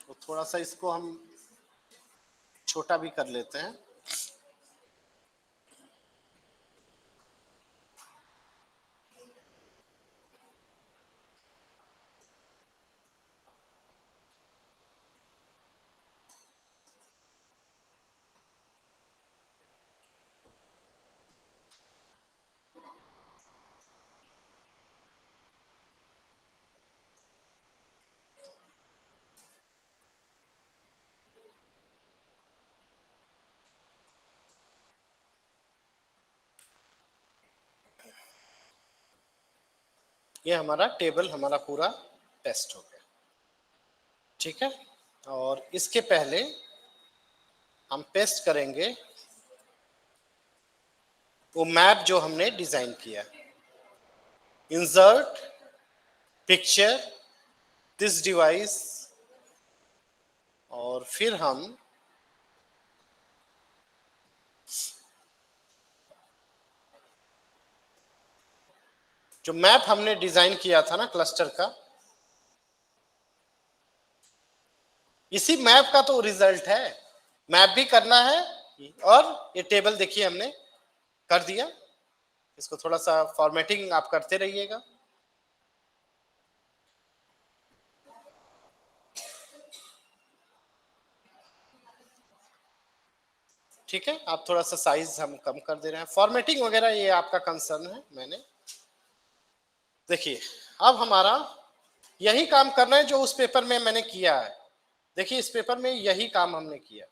तो थोड़ा सा इसको हम छोटा भी कर लेते हैं। ये हमारा टेबल, हमारा पूरा टेस्ट हो गया। ठीक है, और इसके पहले हम पेस्ट करेंगे वो मैप जो हमने डिजाइन किया, इंसर्ट पिक्चर दिस डिवाइस, और फिर हम जो मैप हमने डिजाइन किया था ना क्लस्टर का, इसी मैप का तो रिजल्ट है, मैप भी करना है। और ये टेबल देखिए हमने कर दिया, इसको थोड़ा सा फॉर्मेटिंग आप करते रहिएगा। ठीक है, आप थोड़ा सा साइज हम कम कर दे रहे हैं, फॉर्मेटिंग वगैरह ये आपका कंसर्न है। मैंने देखिए, अब हमारा यही काम करना है जो उस पेपर में मैंने किया है। देखिए, इस पेपर में यही काम हमने किया,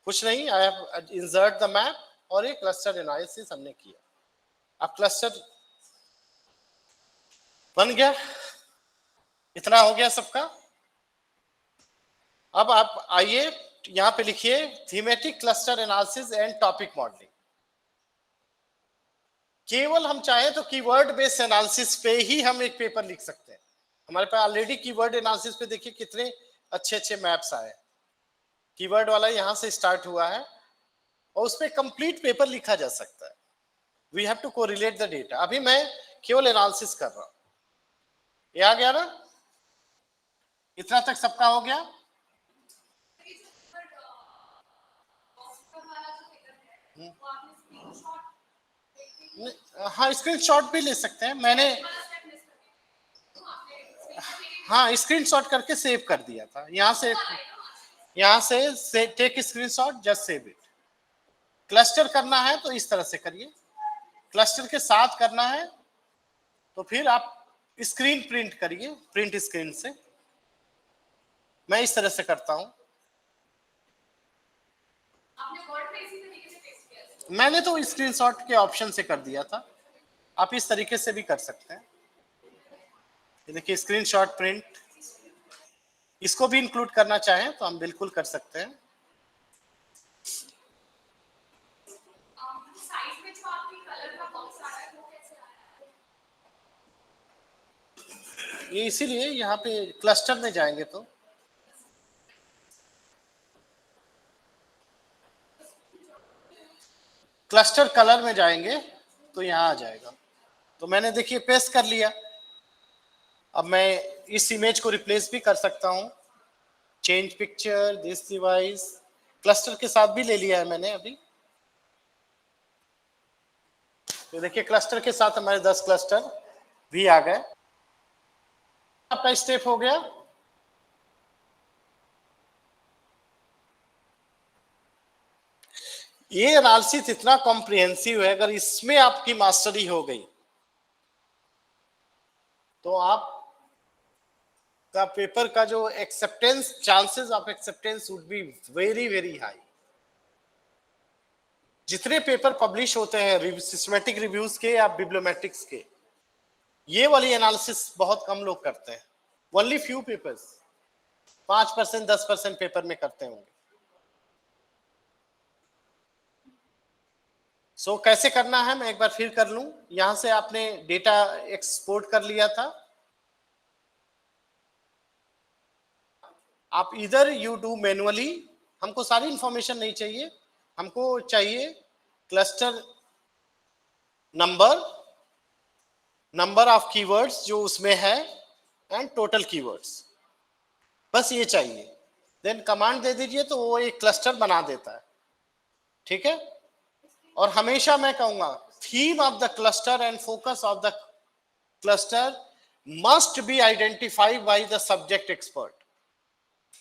कुछ नहीं, I have insert the map और एक क्लस्टर एनालिसिस हमने किया। अब क्लस्टर बन गया, इतना हो गया सबका। अब आप आइए यहां पे लिखिए thematic cluster analysis and topic modelling. केवल हम चाहे तो कीवर्ड बेस्ड एनालिसिस पे ही हम एक पेपर लिख सकते हैं। हमारे पास ऑलरेडी कीवर्ड एनालिसिस पे देखिए कितने अच्छे अच्छे मैप्स आए, कीवर्ड वाला यहां से स्टार्ट हुआ है और उस पर कंप्लीट पेपर लिखा जा सकता है। We have to correlate the data. अभी मैं केवल एनालिसिस कर रहा हूं, ये आ गया ना, इतना तक सबका हो गया। हाँ, स्क्रीनशॉट भी ले सकते हैं, मैंने हाँ स्क्रीनशॉट करके सेव कर दिया था। यहाँ से take screenshot, just save it. Cluster करना है तो इस तरह से करिए, क्लस्टर के साथ करना है तो फिर आप स्क्रीन प्रिंट करिए, प्रिंट स्क्रीन से। मैं इस तरह से करता हूं, मैंने तो स्क्रीनशॉट के ऑप्शन से कर दिया था, आप इस तरीके से भी कर सकते हैं। देखिए स्क्रीनशॉट प्रिंट, इसको भी इंक्लूड करना चाहें तो हम बिल्कुल कर सकते हैं। ये इसीलिए यहाँ पे क्लस्टर में जाएंगे तो क्लस्टर कलर में जाएंगे तो यहाँ आ जाएगा। तो मैंने देखिए पेस्ट कर लिया। अब मैं इस इमेज को रिप्लेस भी कर सकता हूँ। Change picture, this device, cluster के साथ भी ले लिया है मैंने अभी। तो देखिए क्लस्टर के साथ हमारे 10 क्लस्टर भी आ गए। आपका स्टेप हो गया। ये एनालिसिस इतना कॉम्प्रिहेंसिव है, अगर इसमें आपकी मास्टरी हो गई तो आप का पेपर का जो acceptance, chances of acceptance would be very very high. जितने पेपर पब्लिश होते हैं सिस्टमैटिक रिव्यूज के या बिब्लियोमेट्रिक्स के, ये वाली एनालिसिस बहुत कम लोग करते हैं। ओनली फ्यू पेपर्स, 5% 10% पेपर में करते होंगे। सो कैसे करना है मैं एक बार फिर कर लूं। यहां से आपने डेटा एक्सपोर्ट कर लिया था। आप इधर यू डू मैनुअली, हमको सारी इंफॉर्मेशन नहीं चाहिए, हमको चाहिए क्लस्टर नंबर ऑफ कीवर्ड्स जो उसमें है एंड टोटल कीवर्ड्स, बस ये चाहिए। देन कमांड दे दीजिए तो वो एक क्लस्टर बना देता है। ठीक है। और हमेशा मैं कहूंगा theme of the cluster and focus of the cluster must be identified by the subject expert.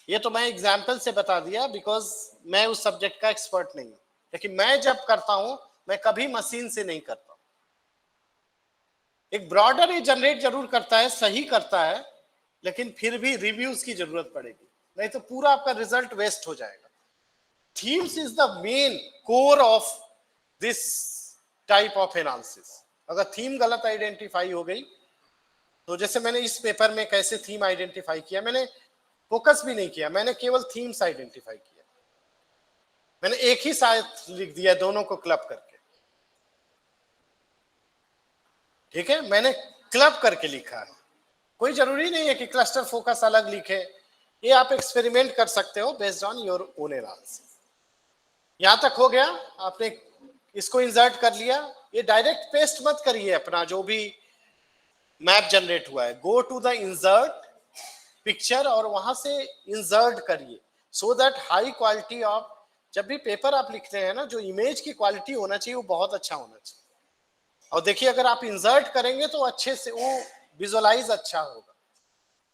ये तो मैं एग्जाम्पल से बता दिया बिकॉज मैं उस सब्जेक्ट का एक्सपर्ट नहीं हूं, लेकिन मैं जब करता हूं मैं कभी मशीन से नहीं करता। एक ब्रॉडर ये जनरेट जरूर करता है, सही करता है, लेकिन फिर भी रिव्यूज की जरूरत पड़ेगी, नहीं तो पूरा आपका रिजल्ट वेस्ट हो जाएगा। Themes is the main core of this type of analysis. अगर थीम गलत आइडेंटिफाई हो गई तो जैसे मैंने इस पेपर में कैसे थीम आइडेंटिफाई किया, मैंने फोकस भी नहीं किया, मैंने केवल थीम्स आइडेंटिफाई किया। मैंने एक ही साथ लिख दिया दोनों को क्लब करके। ठीक है, मैंने क्लब करके लिखा है। कोई जरूरी नहीं है कि क्लस्टर फोकस अलग लिखे, ये आप एक्सपेरिमेंट कर सकते हो based on your own analysis. यहां तक हो गया, आपने इसको इंसर्ट कर लिया। ये डायरेक्ट पेस्ट मत करिए अपना जो भी मैप जनरेट हुआ है, go to the insert picture और वहां से इंसर्ट करिए so that high quality of, जब भी पेपर आप लिखते हैं ना, जो इमेज की क्वालिटी होना चाहिए वो बहुत अच्छा होना चाहिए। और देखिए अगर आप इंसर्ट करेंगे तो अच्छे से वो विजुअलाइज अच्छा होगा।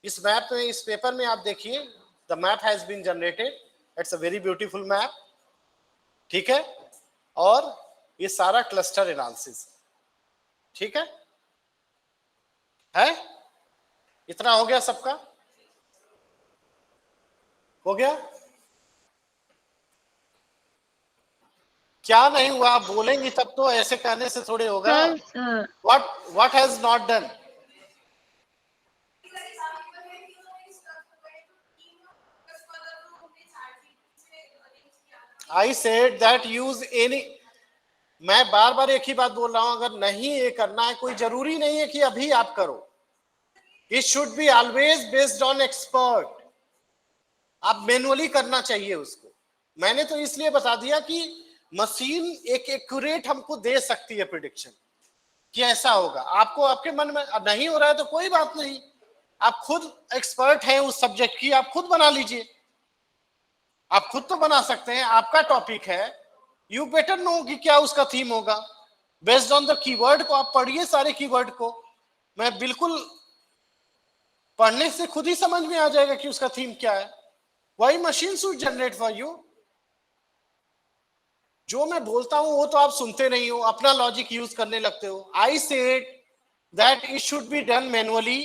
इस मैप में, इस पेपर में आप देखिए the map has been generated, it's a very beautiful map. ठीक है, और ये सारा क्लस्टर एनालिसिस। ठीक है, इतना हो गया, सबका हो गया। क्या नहीं हुआ आप बोलेंगी तब तो, ऐसे कहने से थोड़े होगा। What has not done? I said that use any, मैं बार बार एक ही बात बोल रहा हूं, अगर नहीं ये करना है, कोई जरूरी नहीं है कि अभी आप करो। It should be always based on expert. आप मैनुअली करना चाहिए उसको। मैंने तो इसलिए बता दिया कि मशीन एक एक्यूरेट हमको दे सकती है प्रिडिक्शन कि ऐसा होगा। आपको आपके मन में अब नहीं हो रहा है तो कोई बात नहीं, आप खुद एक्सपर्ट हैं उस सब्जेक्ट की, आप खुद बना लीजिए। आप खुद तो बना सकते हैं, आपका टॉपिक है, यू बेटर नो कि क्या उसका थीम होगा। बेस्ड ऑन द कीवर्ड को आप पढ़िए, सारे कीवर्ड को। मैं बिल्कुल पढ़ने से खुद ही समझ में आ जाएगा कि उसका थीम क्या है। वही machine should generate for you. जो मैं बोलता हूं वो तो आप सुनते नहीं हो, अपना लॉजिक यूज करने लगते हो। I said that it should be done manually,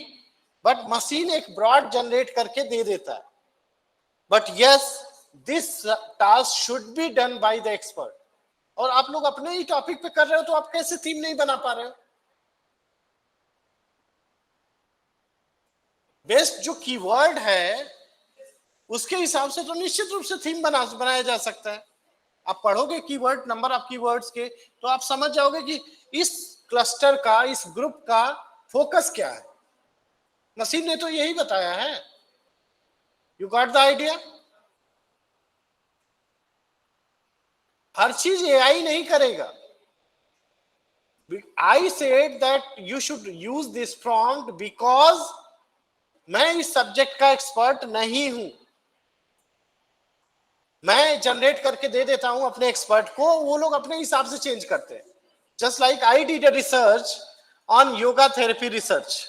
but machine एक ब्रॉड जनरेट करके दे देता है। But yes, this task should be done by the expert. और आप लोग अपने ही टॉपिक पे कर रहे हो तो आप कैसे थीम नहीं बना पा रहे हो? बेस्ट जो कीवर्ड है उसके हिसाब से तो निश्चित रूप से थीम बनाया जा सकता है। आप पढ़ोगे कीवर्ड, नंबर ऑफ कीवर्ड्स के, तो आप समझ जाओगे कि इस क्लस्टर का, इस ग्रुप का फोकस क्या है। मशीन ने तो यही बताया है। You got the idea? हर चीज एआई नहीं करेगा। I said that you should use this prompt because मैं इस सब्जेक्ट का एक्सपर्ट नहीं हूं. मैं जनरेट करके दे देता हूं अपने एक्सपर्ट को, वो लोग अपने हिसाब से चेंज करते हैं. Just like I did a research on yoga therapy research.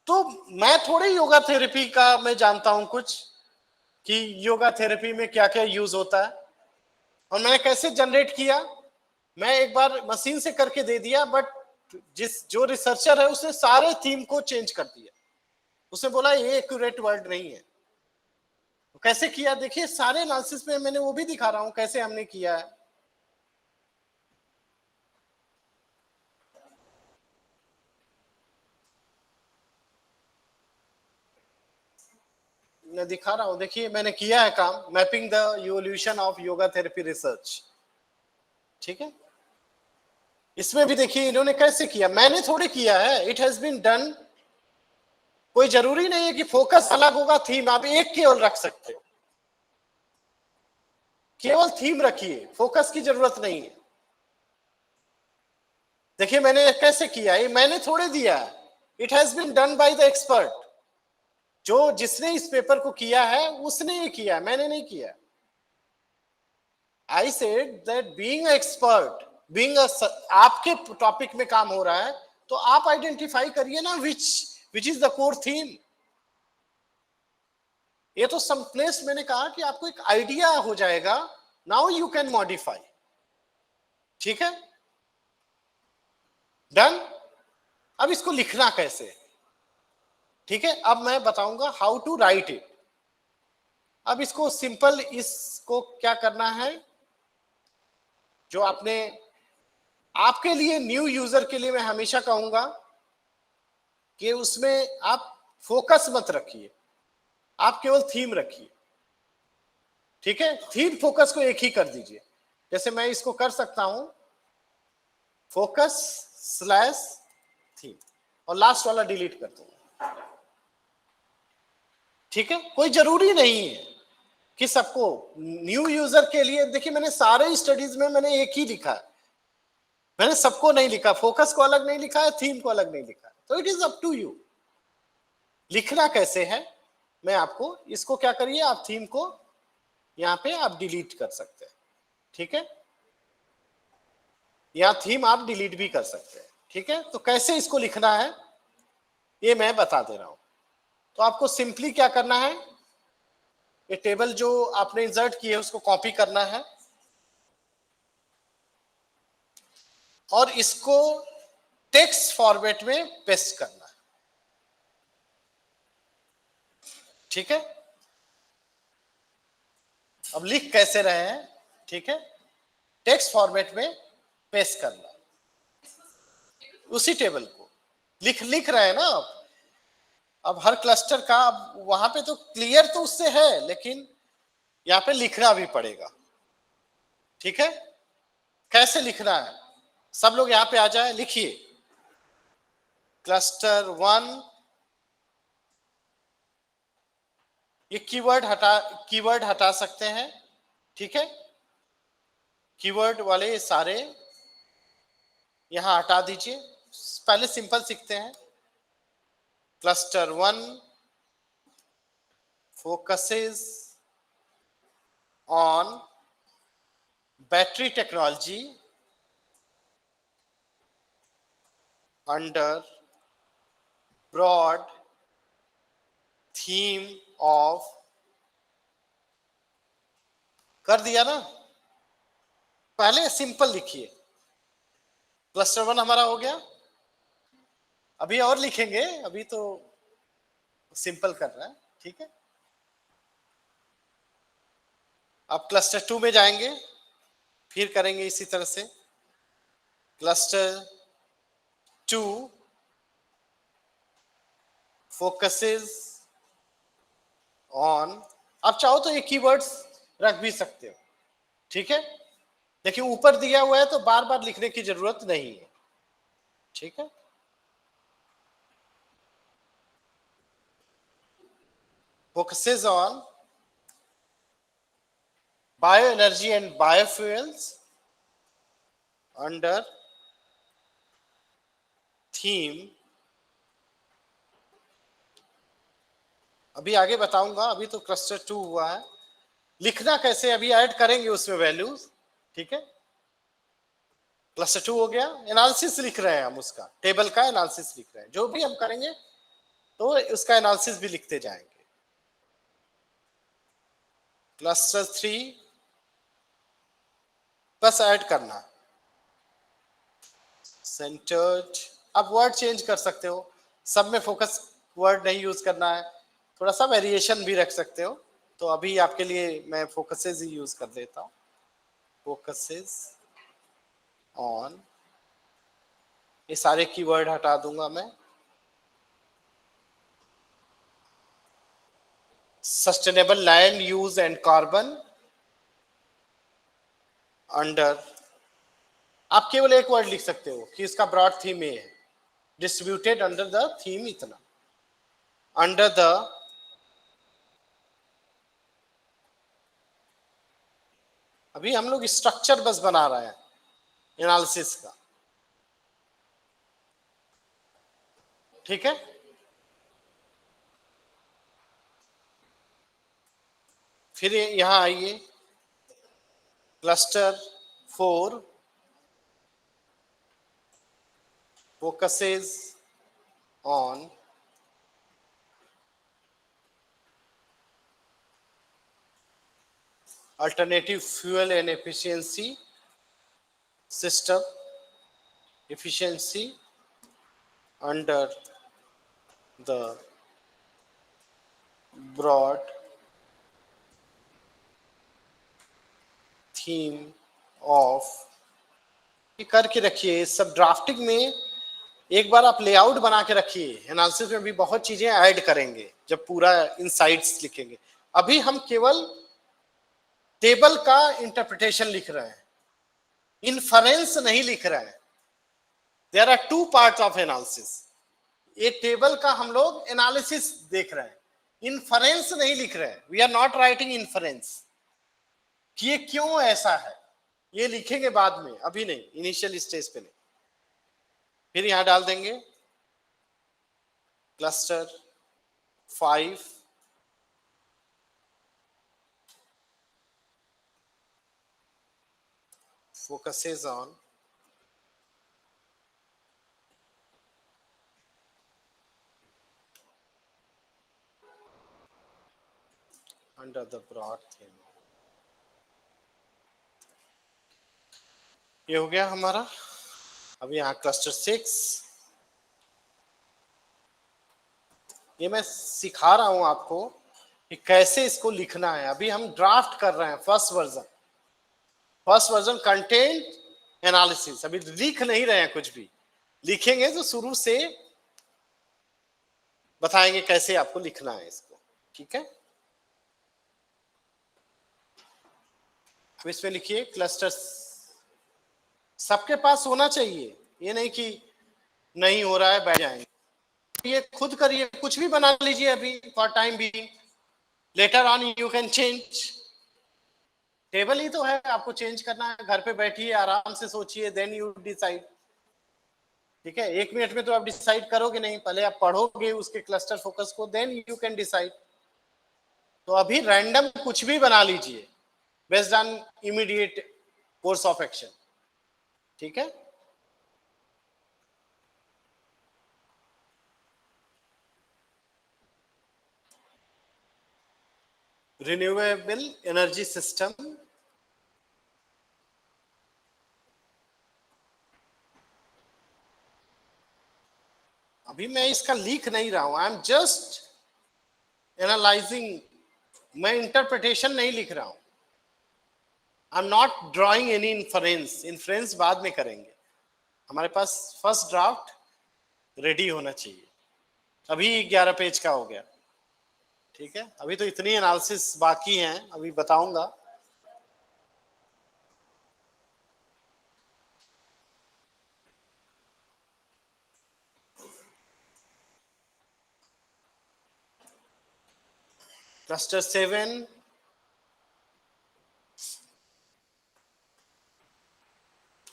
तो मैं थोड़े योगा थेरेपी का मैं जानता हूं कुछ कि योगा थेरेपी में क्या क्या यूज होता है. और मैंने कैसे जनरेट किया, मैं एक बार मशीन से करके दे दिया, बट जो रिसर्चर है उसने सारे थीम को चेंज कर दिया. उसने बोला ये एक्यूरेट वर्ड नहीं है. तो कैसे किया देखिए, सारे एनालिसिस में मैंने वो भी दिखा रहा हूं कैसे हमने किया है. मैं दिखा रहा हूं, देखिए मैंने किया है काम, mapping the evolution of yoga therapy research. ठीक है, इसमें भी देखिए इन्होंने कैसे किया, मैंने थोड़े किया है, इट हैज बीन डन. कोई जरूरी नहीं है कि फोकस अलग होगा, थीम आप एक केवल रख सकते हो. केवल थीम रखिए, फोकस की जरूरत नहीं है. देखिए मैंने कैसे किया, ये मैंने थोड़े दिया है, it has been done by the expert. जो जिसने इस पेपर को किया है उसने ये किया, मैंने नहीं किया. I said that being expert, being आपके टॉपिक में काम हो रहा है तो आप आइडेंटिफाई करिए ना which is the core theme. ये तो सम प्लेस मैंने कहा कि आपको एक आइडिया हो जाएगा, नाउ यू कैन मॉडिफाई. ठीक है, डन. अब इसको लिखना कैसे, ठीक है, अब मैं बताऊंगा हाउ टू राइट इट. अब इसको सिंपल, इसको क्या करना है, जो आपने, आपके लिए न्यू यूजर के लिए मैं हमेशा कहूंगा कि उसमें आप फोकस मत रखिए, आप केवल थीम रखिए. ठीक है, थीम फोकस को एक ही कर दीजिए. जैसे मैं इसको कर सकता हूं फोकस स्लैश थीम और लास्ट वाला डिलीट कर दूंगा. ठीक है, कोई जरूरी नहीं है कि सबको, न्यू यूजर के लिए देखिए मैंने सारे स्टडीज में मैंने एक ही लिखा है, मैंने सबको नहीं लिखा, फोकस को अलग नहीं लिखा है, थीम को अलग नहीं लिखा है. तो it is up to you लिखना कैसे है. मैं आपको, इसको क्या करिए, आप थीम को यहां पे आप डिलीट कर सकते हैं. ठीक है, या थीम आप डिलीट भी कर सकते हैं. ठीक है, तो कैसे इसको लिखना है ये मैं बता दे रहा हूं. तो आपको सिंपली क्या करना है, ये टेबल जो आपने इंसर्ट की है उसको कॉपी करना है और इसको टेक्स्ट फॉर्मेट में पेस्ट करना है. ठीक है, अब लिख कैसे रहे हैं, ठीक है, टेक्स्ट फॉर्मेट में पेस्ट करना, उसी टेबल को लिख रहे हैं ना आप. अब हर क्लस्टर का, अब वहां पे तो क्लियर तो उससे है, लेकिन यहां पे लिखना भी पड़ेगा. ठीक है, कैसे लिखना है, सब लोग यहां पे आ जाए, लिखिए क्लस्टर 1. ये कीवर्ड हटा सकते हैं. ठीक है, कीवर्ड वाले सारे यहां हटा दीजिए. पहले सिंपल सीखते हैं. Cluster 1 focuses on battery technology under broad theme of, कर दिया ना. पहले सिंपल लिखिए, क्लस्टर 1 हमारा हो गया. अभी और लिखेंगे, अभी तो सिंपल कर रहा है. ठीक है, अब क्लस्टर 2 में जाएंगे, फिर करेंगे इसी तरह से. क्लस्टर 2 फोकसेस ऑन, आप चाहो तो ये कीवर्ड्स रख भी सकते हो. ठीक है, देखिए ऊपर दिया हुआ है तो बार बार लिखने की जरूरत नहीं है. ठीक है, focuses on bioenergy and biofuels under theme, अभी आगे बताऊंगा, अभी तो क्लस्टर 2 हुआ है। लिखना कैसे अभी ऐड करेंगे उसमें वैल्यूज, ठीक है। क्लस्टर 2 हो गया, एनालिसिस लिख रहे हैं हम, उसका टेबल का एनालिसिस लिख रहे हैं। जो भी हम करेंगे तो उसका एनालिसिस भी लिखते जाएंगे। क्लस्टर 3 बस ऐड करना, सेंटर्ड। अब वर्ड चेंज कर सकते हो, सब में फोकस वर्ड नहीं यूज करना है, थोड़ा सा वेरिएशन भी रख सकते हो। तो अभी आपके लिए मैं फोकसेस ही यूज कर देता हूँ, फोकसेस ऑन, ये सारे कीवर्ड हटा दूंगा मैं। Sustainable land use and carbon under, आप केवल एक वर्ड लिख सकते हो कि इसका ब्रॉड थीम ये है, डिस्ट्रीब्यूटेड अंडर द थीम इतना, अंडर द, अभी हम लोग स्ट्रक्चर बस बना रहे हैं एनालिसिस का, ठीक है। फिर यहां आइए, cluster 4 focuses on alternative fuel and efficiency system, efficiency under the broad theme of, ये करके रखिए सब ड्राफ्टिंग में। एक बार आप लेआउट बना के रखिए, एनालिसिस में भी बहुत चीजें ऐड करेंगे जब पूरा इनसाइट्स लिखेंगे। अभी हम केवल टेबल का इंटरप्रिटेशन लिख रहे हैं, इन्फरेंस नहीं लिख रहे हैं। There are two part of analysis, ये टेबल का हम लोग एनालिसिस देख रहे हैं, इन्फरेंस नहीं लिख रहे हैं। We are not writing inference कि ये क्यों ऐसा है, ये लिखेंगे बाद में, अभी नहीं, इनिशियल स्टेज पे नहीं। फिर यहां डाल देंगे cluster 5 focuses on under the broad theme। ये हो गया हमारा। अब यहाँ क्लस्टर 6, ये मैं सिखा रहा हूं आपको कि कैसे इसको लिखना है। अभी हम ड्राफ्ट कर रहे हैं फर्स्ट वर्जन कंटेंट एनालिसिस, अभी लिख नहीं रहे हैं कुछ भी। लिखेंगे तो शुरू से बताएंगे कैसे आपको लिखना है इसको, ठीक है। अब इसमें लिखिए क्लस्टर, सबके पास होना चाहिए, ये नहीं कि नहीं हो रहा है बैठ जाएंगे। ये खुद करिए, कुछ भी बना लीजिए अभी for time being, later on you can change. Table ही तो है, आपको चेंज करना है, घर पे बैठिए आराम से सोचिए, देन यू डिसाइड, ठीक है। 1 मिनट में तो आप डिसाइड करोगे नहीं, पहले आप पढ़ोगे उसके क्लस्टर फोकस को, देन यू कैन डिसाइड। तो अभी रैंडम कुछ भी बना लीजिए based on immediate course of action, ठीक है। रिन्यूएबल एनर्जी सिस्टम, अभी मैं इसका लिख नहीं रहा हूं, आई एम जस्ट एनालाइजिंग, मैं इंटरप्रिटेशन नहीं लिख रहा हूं, आई am not drawing any inference, inference बाद में करेंगे। हमारे पास फर्स्ट ड्राफ्ट रेडी होना चाहिए। अभी 11 पेज का हो गया, ठीक है। अभी तो इतनी एनालिसिस बाकी हैं, अभी बताऊंगा। क्लस्टर 7,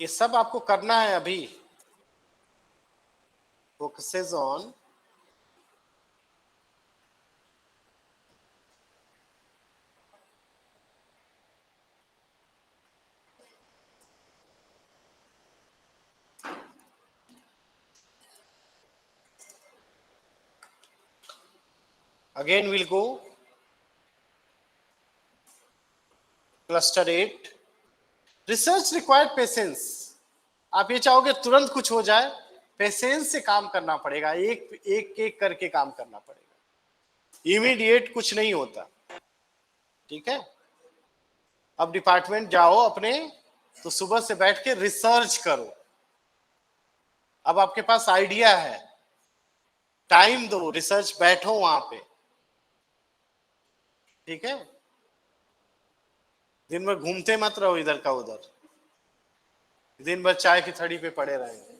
ये सब आपको करना है अभी। focuses on again we'll go cluster 8 research required patience आप ये चाहोगे तुरंत कुछ हो जाए पेशेंस से काम करना पड़ेगा एक एक एक करके काम करना पड़ेगा इमीडिएट कुछ नहीं होता ठीक है अब डिपार्टमेंट जाओ अपने तो सुबह से बैठ के रिसर्च करो अब आपके पास आइडिया है टाइम दो रिसर्च बैठो वहां पे ठीक है दिन भर घूमते मत रहो इधर का उधर दिन भर चाय की थड़ी पे पड़े रहेंगे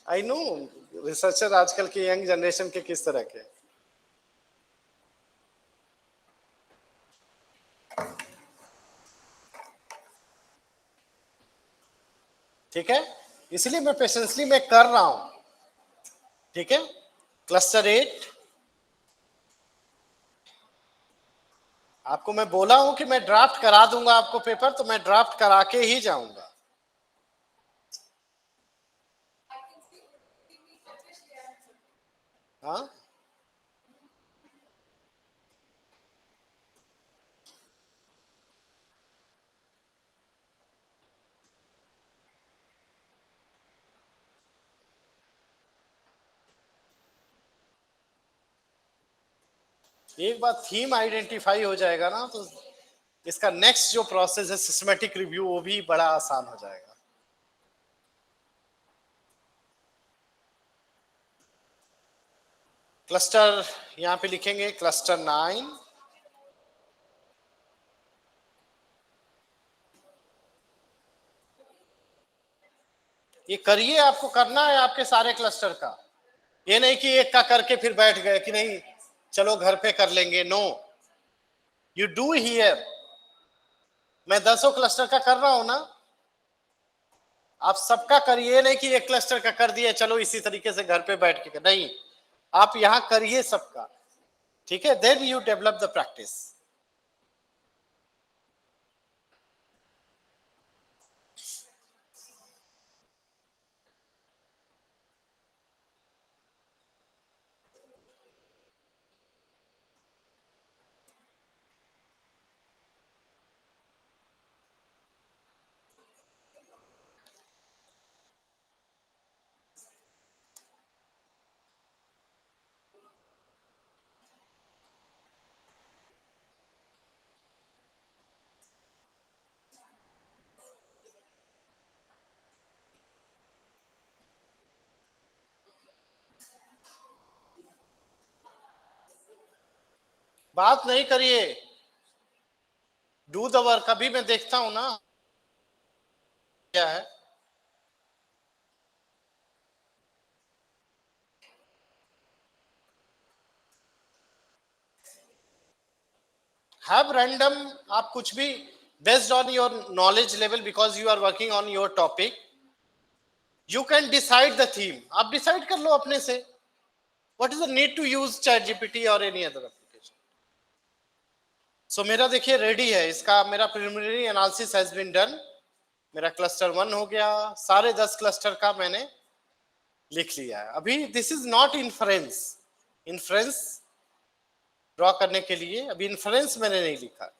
आई नो रिसर्चर आजकल के यंग जनरेशन के किस तरह के ठीक है इसलिए मैं पेशेंसली मैं कर रहा हूं ठीक है क्लस्टर 8 आपको मैं बोला हूं कि मैं ड्राफ्ट करा दूंगा आपको पेपर तो मैं ड्राफ्ट करा के ही जाऊंगा हाँ एक बार थीम आइडेंटिफाई हो जाएगा ना तो इसका नेक्स्ट जो प्रोसेस है सिस्टमैटिक रिव्यू वो भी बड़ा आसान हो जाएगा क्लस्टर यहां पे लिखेंगे क्लस्टर 9 ये करिए आपको करना है आपके सारे क्लस्टर का ये नहीं कि एक का करके फिर बैठ गए कि नहीं चलो घर पे कर लेंगे नो यू डू हियर मैं 10 क्लस्टर का कर रहा हूं ना आप सबका करिए नहीं कि एक क्लस्टर का कर दिए चलो इसी तरीके से घर पे बैठ के नहीं आप यहां करिए सबका ठीक है then you develop the practice बात नहीं करिए डू द वर्क अभी मैं देखता हूं ना क्या है have random आप कुछ भी based on your knowledge level because you are working on your topic you can decide the theme आप decide कर लो अपने से what is the need to use chat gpt or any other application so मेरा देखिए ready है इसका मेरा preliminary analysis has been done मेरा क्लस्टर 1 हो गया सारे 10 क्लस्टर का मैंने लिख लिया है अभी this is not inference inference draw करने के लिए अभी इन्फ्रेंस मैंने नहीं लिखा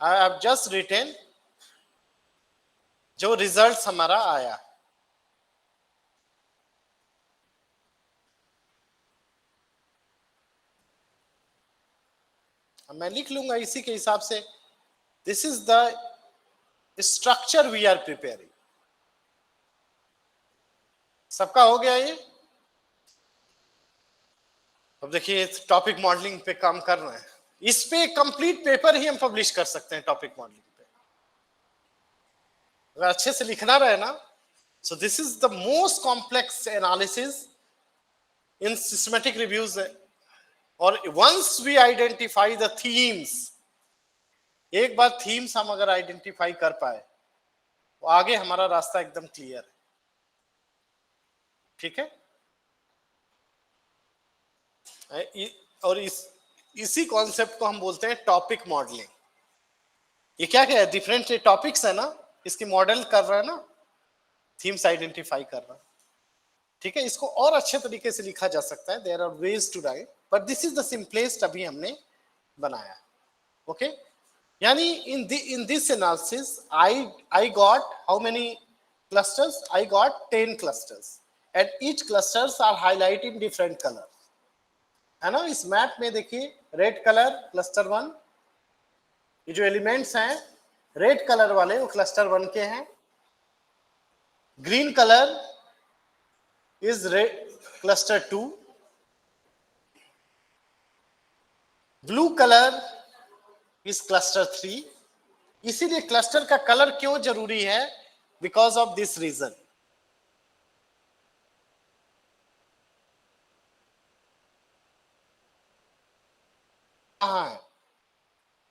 आई हैव जस्ट रिटेन जो रिजल्ट हमारा आया मैं लिख लूंगा इसी के हिसाब से this is the structure we are preparing सबका हो गया ये अब देखिए टॉपिक मॉडलिंग पे काम कर रहे हैं इस पे कंप्लीट पेपर ही हम पब्लिश कर सकते हैं टॉपिक मॉडलिंग पे अगर अच्छे से लिखना रहे ना so this is the most complex analysis in systematic reviews और once we identify the themes एक बार थीम्स हम अगर आइडेंटिफाई कर पाए तो आगे हमारा रास्ता एकदम क्लियर है। ठीक है, और इसी कॉन्सेप्ट को हम बोलते हैं टॉपिक मॉडलिंग। ये क्या क्या है, डिफरेंट टॉपिक्स है ना, इसकी मॉडल कर रहा है ना, थीम्स आइडेंटिफाई कर रहा है। ठीक है, इसको और अच्छे तरीके से लिखा जा सकता है, there are ways to write, but this is the simplest अभी हमने बनाया। ओके, यानी in this analysis I got how many clusters? I got 10 clusters and each clusters are highlighted in different color, है ना। इस मैप में देखिए red colour cluster 1, ये जो एलिमेंट्स हैं रेड कलर वाले वो क्लस्टर 1 के हैं, green colour is red cluster 2, blue colour is cluster 3। इसीलिए क्लस्टर का कलर क्यों जरूरी है, because of this reason.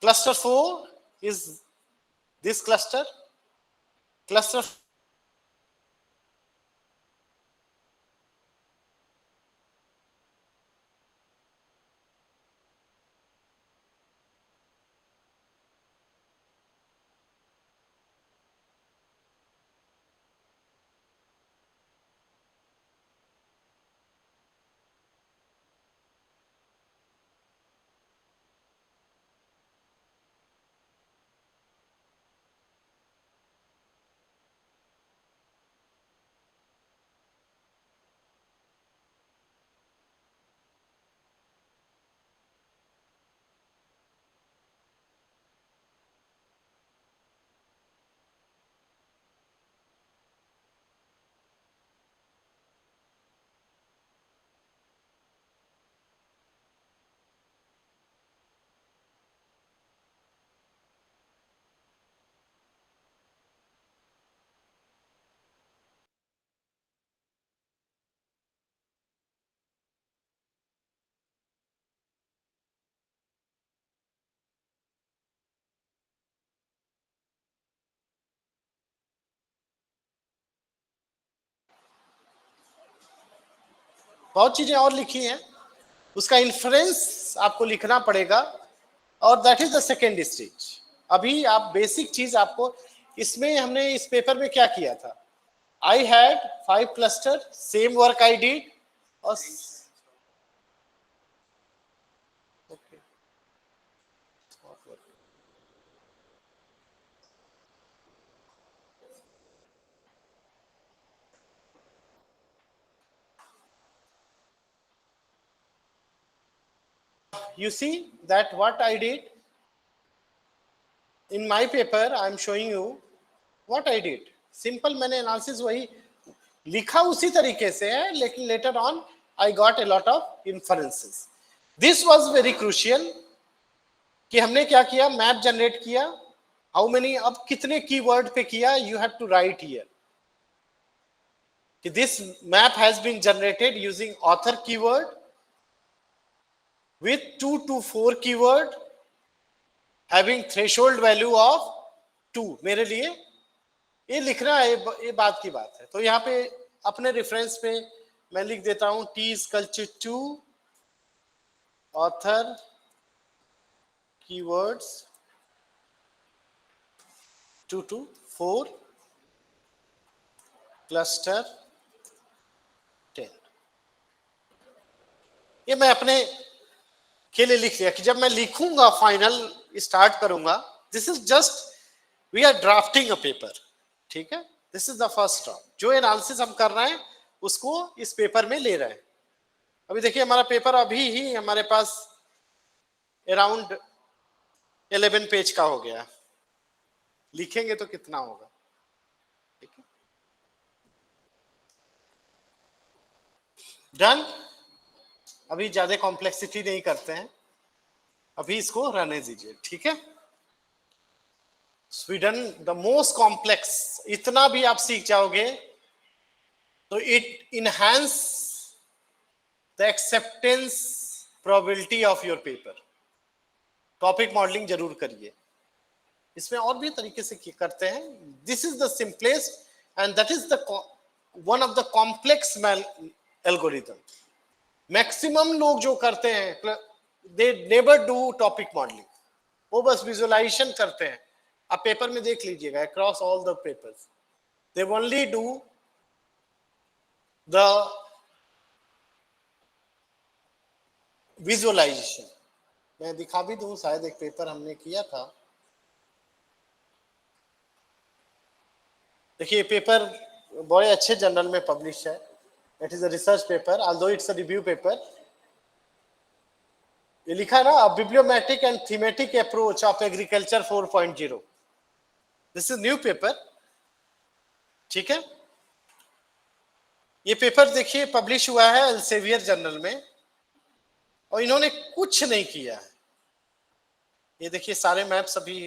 Cluster 4 is this cluster बहुत चीजें और लिखी हैं, उसका इन्फ्रेंस आपको लिखना पड़ेगा, और that is the second stage. अभी आप बेसिक चीज आपको, इसमें हमने इस पेपर में क्या किया था, I had 5 cluster, same work I did, और you see that what I did in my paper, I am showing you what I did. Simple मैंने एनालिसिस वही लिखा उसी तरीके से है, लेकिन later on I got a lot of inferences. This was very crucial कि हमने क्या किया, मैप जनरेट किया, हाउ मेनी, अब कितने कीवर्ड पे किया, you have to write here कि this map has been generated using author keyword with 2 to 4 keyword having threshold value of 2। मेरे लिए ये लिखना है, ये बात की बात है। तो यहाँ पे अपने रेफरेंस पे मैं लिख देता हूं T is equal to 2 author keywords 2 to 4 cluster 10। ये मैं अपने के लिए लिख लिया कि जब मैं लिखूंगा फाइनल स्टार्ट करूंगा, this is just we are drafting a paper. ठीक है, this is the first step, जो एनालिसिस हम कर रहे हैं उसको इस पेपर में ले रहे हैं। अभी देखिए हमारा पेपर अभी ही हमारे पास अराउंड 11 पेज का हो गया, लिखेंगे तो कितना होगा। ठीक है, डन। अभी ज्यादा कॉम्प्लेक्सिटी नहीं करते हैं, अभी इसको रहने दीजिए। ठीक है, स्वीडन द मोस्ट कॉम्प्लेक्स, इतना भी आप सीख जाओगे तो it enhance the acceptance probability of your paper. Topic modelling जरूर करिए। इसमें और भी तरीके से करते हैं. This is the simplest and that is the one of the complex algorithm. Maximum लोग जो करते हैं they never do topic modelling, वो बस विजुअलाइजेशन करते हैं. आप पेपर में देख लीजिएगा across all the papers they only do the visualization. मैं दिखा भी दूं, शायद एक पेपर हमने किया था. देखिए पेपर बड़े अच्छे जर्नल में पब्लिश है. It is a research paper although it's a review paper. ये लिखा है ना, bibliometric and thematic approach of agriculture 4.0. This is new paper. ठीक है, ये पेपर देखिए पब्लिश हुआ है एल्सेवियर जर्नल में और इन्होंने कुछ नहीं किया है. ये देखिए सारे मैप्स अभी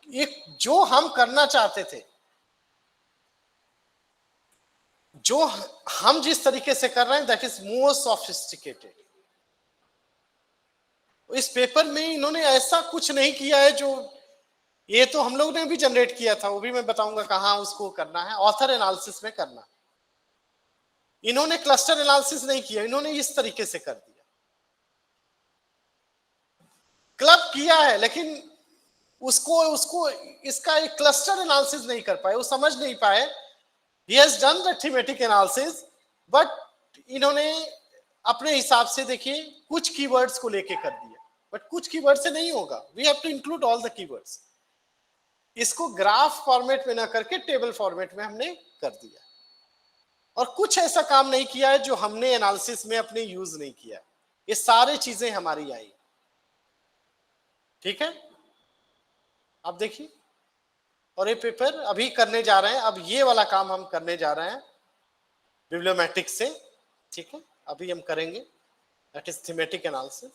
एक जो हम करना चाहते थे, जो हम जिस तरीके से कर रहे हैं दैट इज मोर सोफिस्टिकेटेड. इस पेपर में इन्होंने ऐसा कुछ नहीं किया है जो ये तो हम लोग ने भी जनरेट किया था, वो भी मैं बताऊंगा कहां उसको करना है. ऑथर एनालिसिस में करना. इन्होंने क्लस्टर एनालिसिस नहीं किया, इन्होंने इस तरीके से कर दिया. क्लब किया है लेकिन उसको इसका एक क्लस्टर एनालिसिस नहीं कर पाए, वो समझ नहीं पाए. He has done the thematic analysis, but इन्होंने अपने हिसाब से देखिए कुछ कीवर्ड्स को लेके कर दिया, बट कुछ कीवर्ड से नहीं होगा. We have to include all the keywords. इसको ग्राफ फॉर्मेट में ना करके टेबल फॉर्मेट में हमने कर दिया. और कुछ ऐसा काम नहीं किया है जो हमने एनालिसिस में अपने यूज नहीं किया. ये सारी चीजें हमारी आई. ठीक है, आप देखिए. और ये पेपर अभी करने जा रहे हैं. अब ये वाला काम हम करने जा रहे हैं बिब्लियोमेट्रिक्स से. ठीक है, अभी हम करेंगे दैट इज थीमेटिक एनालिसिस.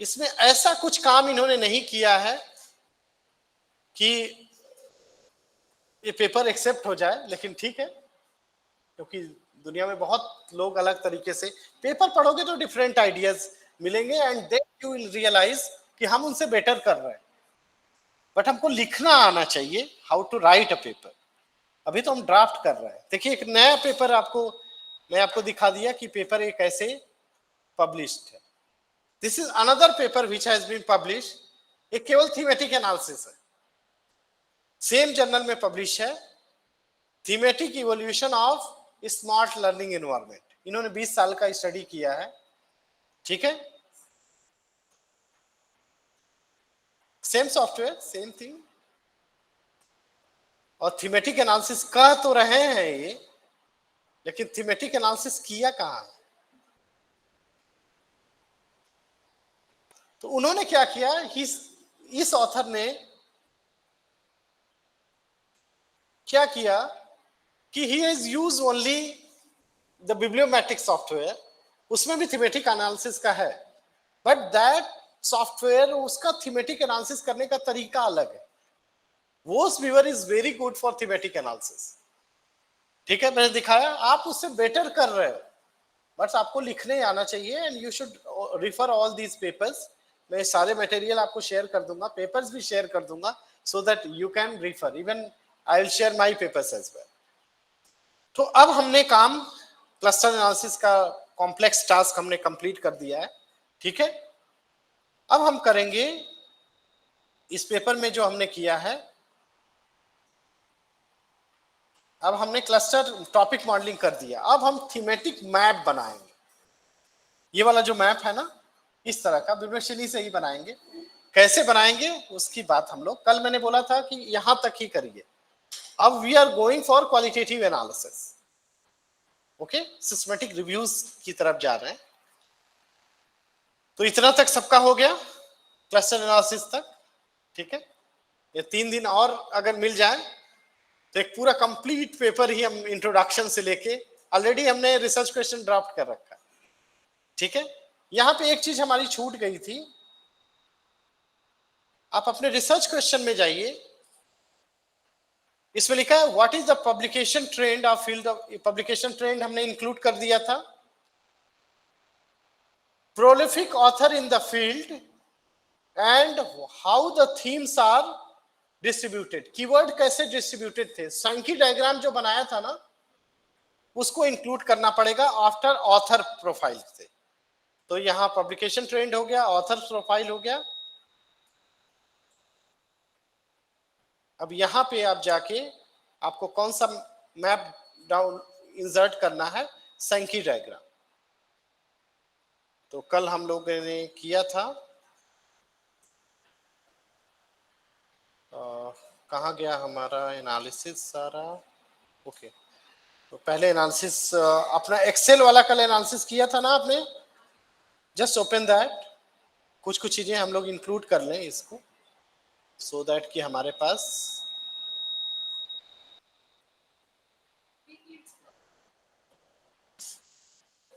इसमें ऐसा कुछ काम इन्होंने नहीं किया है कि ये पेपर एक्सेप्ट हो जाए, लेकिन ठीक है क्योंकि दुनिया में बहुत लोग अलग तरीके से पेपर पढ़ोगे तो डिफरेंट आइडियाज मिलेंगे and then you will realize कि हम उनसे बेटर कर रहे हैं. बट हमको लिखना आना चाहिए, how to write a paper. अभी तो हम ड्राफ्ट कर रहे हैं. देखिए एक नया पेपर मैं आपको दिखा दिया कि पेपर एक ऐसे पब्लिश्ड है. This is another paper which has been publish. एक केवल थीमेटिक एनालिसिस है, सेम जर्नल में पब्लिश है. Thematic evolution of smart learning environment. इन्होंने 20 साल का स्टडी किया है. ठीक है, सेम सॉफ्टवेयर सेम थिंग. और थीमेटिक एनालिसिस कह तो रहे हैं ये, लेकिन थीमेटिक एनालिसिस किया कहां है. तो उन्होंने क्या किया, इस ऑथर ने क्या किया कि he has use only the bibliometric software. उसमें भी थीमेटिक एनालिसिस का है, बट दैट सॉफ्टवेयर उसका थीमेटिक एनालिसिस करने का तरीका अलग है. वोस viewer is very good for thematic analysis. ठीक है, मैंने दिखाया, आप उससे बेटर कर रहे हो, बट आपको लिखने आना चाहिए. And you should refer all these papers. मैं सारे मटेरियल आपको शेयर कर दूंगा, पेपर्स भी शेयर कर दूंगा, so that you can refer. Even I will share my papers as well. तो अब हमने काम क्लस्टर एनालिसिस का कॉम्प्लेक्स टास्क हमने कंप्लीट कर दिया है. ठीक है, अब हम करेंगे इस पेपर में जो हमने किया है. अब हमने क्लस्टर टॉपिक मॉडलिंग कर दिया. अब हम थीमेटिक मैप बनाएंगे. ये वाला जो मैप है ना, इस तरह का बिब्लियोशैली से ही बनाएंगे. कैसे बनाएंगे उसकी बात हम लोग कल, मैंने बोला था कि यहां तक ही करिए. अब we are going for qualitative analysis. Okay, systematic reviews की तरफ जा रहे हैं. तो इतना तक सबका हो गया क्लस्टर एनालिसिस तक. ठीक है, ये 3 दिन और अगर मिल जाए तो एक पूरा कंप्लीट पेपर ही हम इंट्रोडक्शन से लेके, ऑलरेडी हमने रिसर्च क्वेश्चन ड्राफ्ट कर रखा है. ठीक है, यहां पे एक चीज हमारी छूट गई थी. आप अपने रिसर्च क्वेश्चन में जाइए, इसमें लिखा है what is the publication trend of field of. Publication trend हमने इंक्लूड कर दिया था. Prolific author in the field and how the themes are distributed. Keyword कैसे डिस्ट्रीब्यूटेड थे, सैंकी डायग्राम जो बनाया था ना, उसको इंक्लूड करना पड़ेगा आफ्टर ऑथर प्रोफाइल से। तो यहां पब्लिकेशन ट्रेंड हो गया, ऑथर प्रोफाइल हो गया। अब यहां पे आप जाके आपको कौन सा मैप डाउन इंसर्ट करना है, सैंकी डायग्राम। तो कल हम लोगों ने किया था, कहाँ गया हमारा एनालिसिस सारा। ओके, तो पहले एनालिसिस अपना एक्सेल वाला कल एनालिसिस किया था ना आपने, जस्ट ओपन दैट। कुछ कुछ चीजें हम लोग इंक्लूड कर लें इसको, सो दैट कि हमारे पास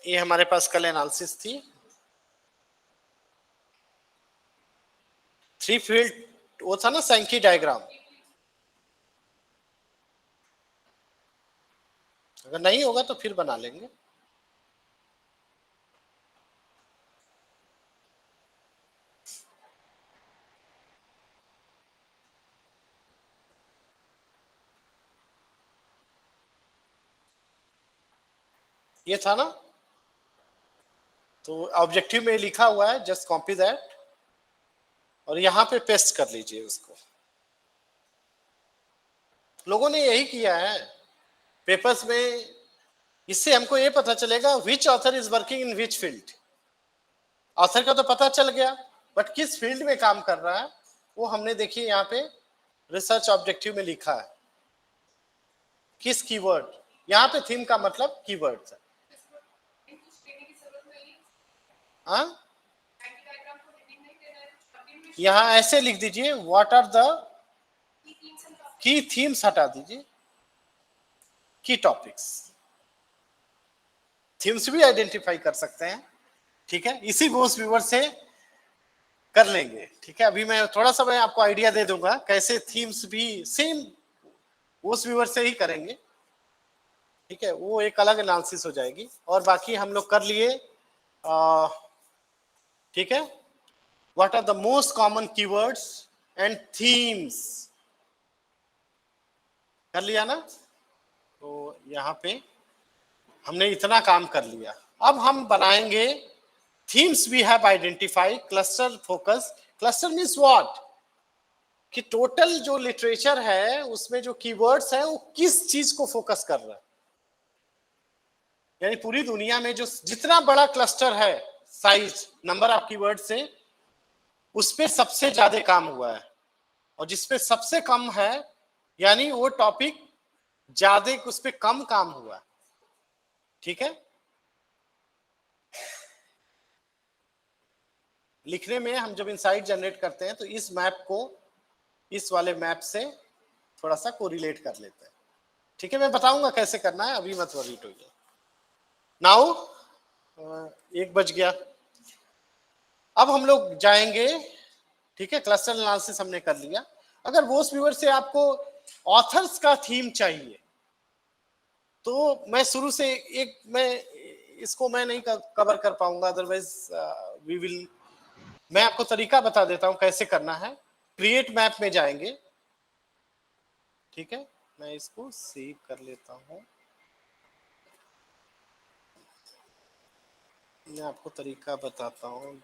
ये हमारे पास कल एनालिसिस थी। 3 फील्ड वो था ना सैंकी डायग्राम। अगर नहीं होगा तो फिर बना लेंगे। ये था ना, तो ऑब्जेक्टिव में लिखा हुआ है, जस्ट कॉपी दैट और यहां पे पेस्ट कर लीजिए उसको। लोगों ने यही किया है पेपर्स में। इससे हमको ये पता चलेगा विच author is working in which field. Author का तो पता चल गया, बट किस फील्ड में काम कर रहा है वो हमने देखिए यहाँ पे रिसर्च ऑब्जेक्टिव में लिखा है। किस कीवर्ड, यहाँ पे थीम का मतलब कीवर्ड है। हाँ, यहाँ ऐसे लिख दीजिए what are the key themes, हटा दीजिए की टॉपिक्स। थीम्स भी आइडेंटिफाई कर सकते हैं, ठीक है, इसी गोस व्यूअर से कर लेंगे। ठीक है, अभी मैं थोड़ा सा मैं आपको आइडिया दे दूंगा कैसे थीम्स भी सेम गोस व्यूअर से ही करेंगे। ठीक है, वो एक अलग एनालिसिस हो जाएगी। और बाकी हम लोग कर लिए। ठीक है, what are the most common keywords and themes, कर लिया ना। तो यहाँ पे हमने इतना काम कर लिया। अब हम बनाएंगे themes we have identified, cluster focus. Cluster means what, कि टोटल जो लिटरेचर है उसमें जो कीवर्ड्स है वो किस चीज को फोकस कर रहा है। यानी पूरी दुनिया में जो जितना बड़ा क्लस्टर है, साइज नंबर ऑफ कीवर्ड से, उस पे सबसे ज्यादा काम हुआ है। और जिसपे सबसे कम है यानी वो टॉपिक ज्यादा उस पे कम काम हुआ। ठीक है, लिखने में हम जब इनसाइट जनरेट करते हैं तो इस मैप को इस वाले मैप से थोड़ा सा कोरिलेट कर लेते हैं। ठीक है, मैं बताऊंगा कैसे करना है, अभी मत वरीट होइए। नाउ 1 बज गया। अब हम लोग जाएंगे। ठीक है, क्लस्टर एनालिसिस हमने कर लिया। अगर वो व्यूअर से आपको ऑथर्स का थीम चाहिए तो मैं शुरू से मैं इसको मैं नहीं कवर कर पाऊंगा, अदरवाइज वी विल। मैं आपको तरीका बता देता हूं कैसे करना है। क्रिएट मैप में जाएंगे। ठीक है, मैं इसको सेव कर लेता हूं। मैं आपको तरीका बताता हूं।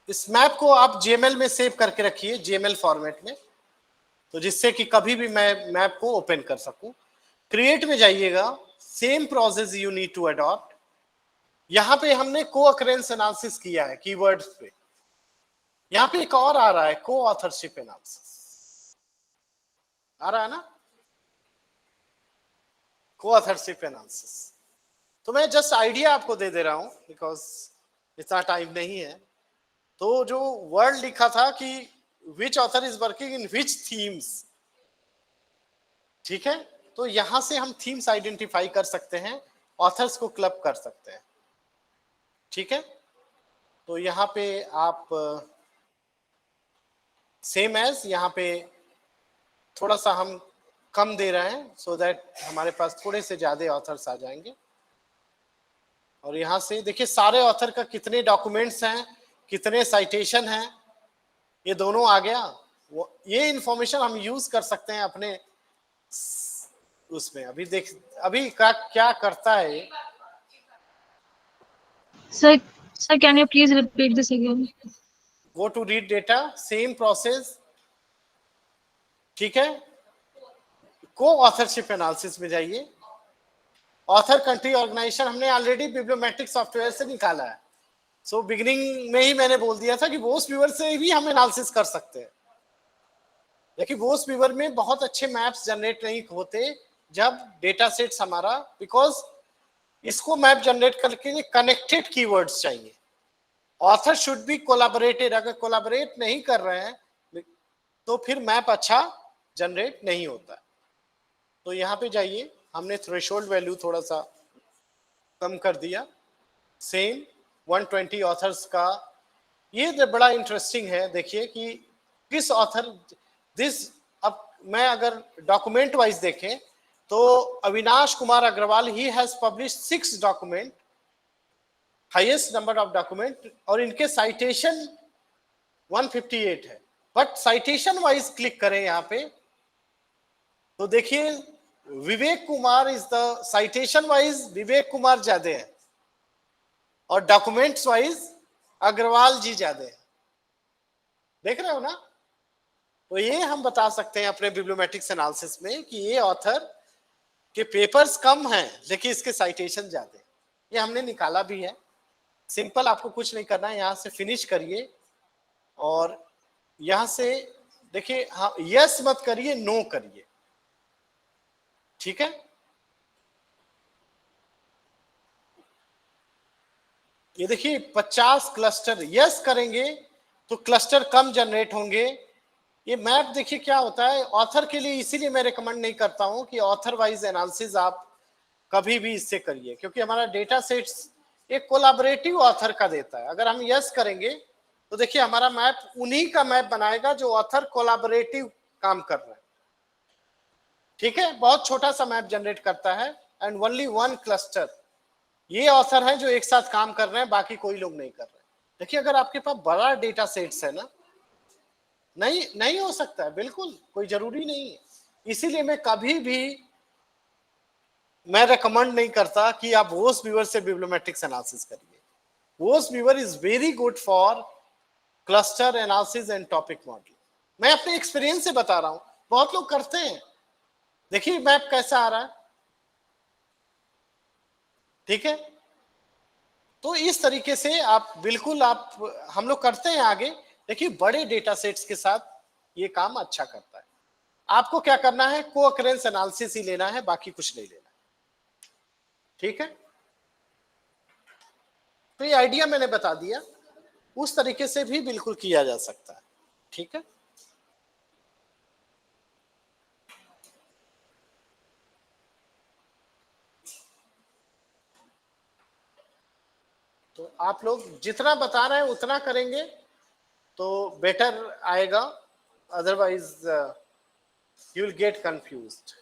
इस मैप को आप जेएमएल में सेव करके रखिए, जेएमएल फॉर्मेट में, तो जिससे कि कभी भी मैं मैप को ओपन कर सकूं। क्रिएट में जाइएगा, same process you need to adopt. यहां पे हमने को अकरेंस एनालिसिस किया है कीवर्ड्स पे। यहां पे एक और आ रहा है, को ऑथरशिप एनालिसिस आ रहा है ना, को ऑथरशिप एनालिसिस। तो मैं जस्ट आइडिया आपको दे दे रहा हूं बिकॉज इतना टाइम नहीं है। तो जो वर्ड लिखा था कि विच author is working in which themes, ठीक है, तो यहां से हम थीम्स आइडेंटिफाई कर सकते हैं, ऑथर्स को क्लब कर सकते हैं। ठीक है, तो यहां पे आप सेम एज यहां पे थोड़ा सा हम कम दे रहे हैं सो दैट हमारे पास थोड़े से ज्यादा ऑथर्स आ जाएंगे। और यहाँ से देखिए सारे ऑथर का कितने डॉक्यूमेंट्स हैं, कितने साइटेशन हैं, ये दोनों आ गया। ये इंफॉर्मेशन हम यूज कर सकते हैं अपने उसमें। अभी क्या करता है। Sir, can you please repeat this again? Go to read data, same process, ठीक है। को ऑथरशिप एनालिसिस में जाइए। ऑथर कंट्री ऑर्गेनाइजेशन हमने ऑलरेडी बिब्लियोमेट्रिक सॉफ्टवेयर से निकाला है। सो बिगिनिंग में ही मैंने बोल दिया था कि वोस व्यूअर से भी हम एनालिसिस कर सकते हैं। देखिए वोस व्यूअर में बहुत अच्छे मैप्स जनरेट नहीं होते जब डेटा सेट्स हमारा, बिकॉज इसको मैप जनरेट करके लिए कनेक्टेड कीवर्ड्स चाहिए। ऑथर शुड बी कोलैबोरेटेड, अगर कोलैबोरेट नहीं कर रहे हैं तो फिर मैप अच्छा जनरेट नहीं होता। तो यहाँ पे जाइए, हमने थ्रेशोल्ड वैल्यू थोड़ा सा कम कर दिया। सेम 120 ऑथर्स का। ये बड़ा इंटरेस्टिंग है, देखिए कि किस ऑथर दिस। अब मैं अगर डॉक्यूमेंट वाइज देखें तो अविनाश कुमार अग्रवाल ही has publish 6 document, highest number of document, और इनके साइटेशन 158 है। बट साइटेशन वाइज क्लिक करें यहाँ पे तो देखिए Vivek Kumar is the citation wise, Vivek Kumar ज्यादा है और डॉक्यूमेंट्स वाइज अग्रवाल जी ज्यादा है। देख रहे हो ना। तो ये हम बता सकते हैं अपने बिब्लियोमेट्रिक्स एनालिसिस में कि ये ऑथर के पेपर्स कम हैं लेकिन इसके साइटेशन ज्यादा है। ये हमने निकाला भी है। सिंपल, आपको कुछ नहीं करना है, यहाँ से फिनिश करिए और यहाँ से देखिए, हाँ यस मत करिए, नो करिए, ठीक है। ये देखिए 50 क्लस्टर यस करेंगे तो क्लस्टर कम जनरेट होंगे। ये मैप देखिए क्या होता है ऑथर के लिए, इसीलिए मैं रिकमेंड नहीं करता हूं कि ऑथर वाइज एनालिसिस आप कभी भी इससे करिए, क्योंकि हमारा डेटा सेट्स एक कोलैबोरेटिव ऑथर का देता है। अगर हम यस करेंगे तो देखिए हमारा मैप उन्हीं का मैप बनाएगा जो ऑथर कोलैबोरेटिव काम कर रहे हैं, ठीक है। बहुत छोटा सा मैप जनरेट करता है एंड ओनली 1 क्लस्टर। ये ऑथर है जो एक साथ काम कर रहे हैं, बाकी कोई लोग नहीं कर रहे। देखिए अगर आपके पास बड़ा डेटा सेट्स है ना, नहीं हो सकता है, बिल्कुल कोई जरूरी नहीं है। इसीलिए मैं कभी भी मैं रेकमेंड नहीं करता कि आप वोस व्यूअर से बिब्लियोमेट्रिक्स एनालिसिस करिए। VOS viewer is very good for cluster analysis and topic model. मैं अपने एक्सपीरियंस से बता रहा हूं, बहुत लोग करते हैं। देखिए मैप कैसा आ रहा है, ठीक है। तो इस तरीके से आप बिल्कुल हम लोग करते हैं आगे। देखिए बड़े डेटा सेट्स के साथ ये काम अच्छा करता है। आपको क्या करना है, कोअकरेंस एनालिसिस ही लेना है, बाकी कुछ नहीं लेना, ठीक है। तो ये आइडिया मैंने बता दिया, उस तरीके से भी बिल्कुल किया जा सकता है, ठीक है। तो आप लोग जितना बता रहे हैं उतना करेंगे तो बेटर आएगा, otherwise you will get confused.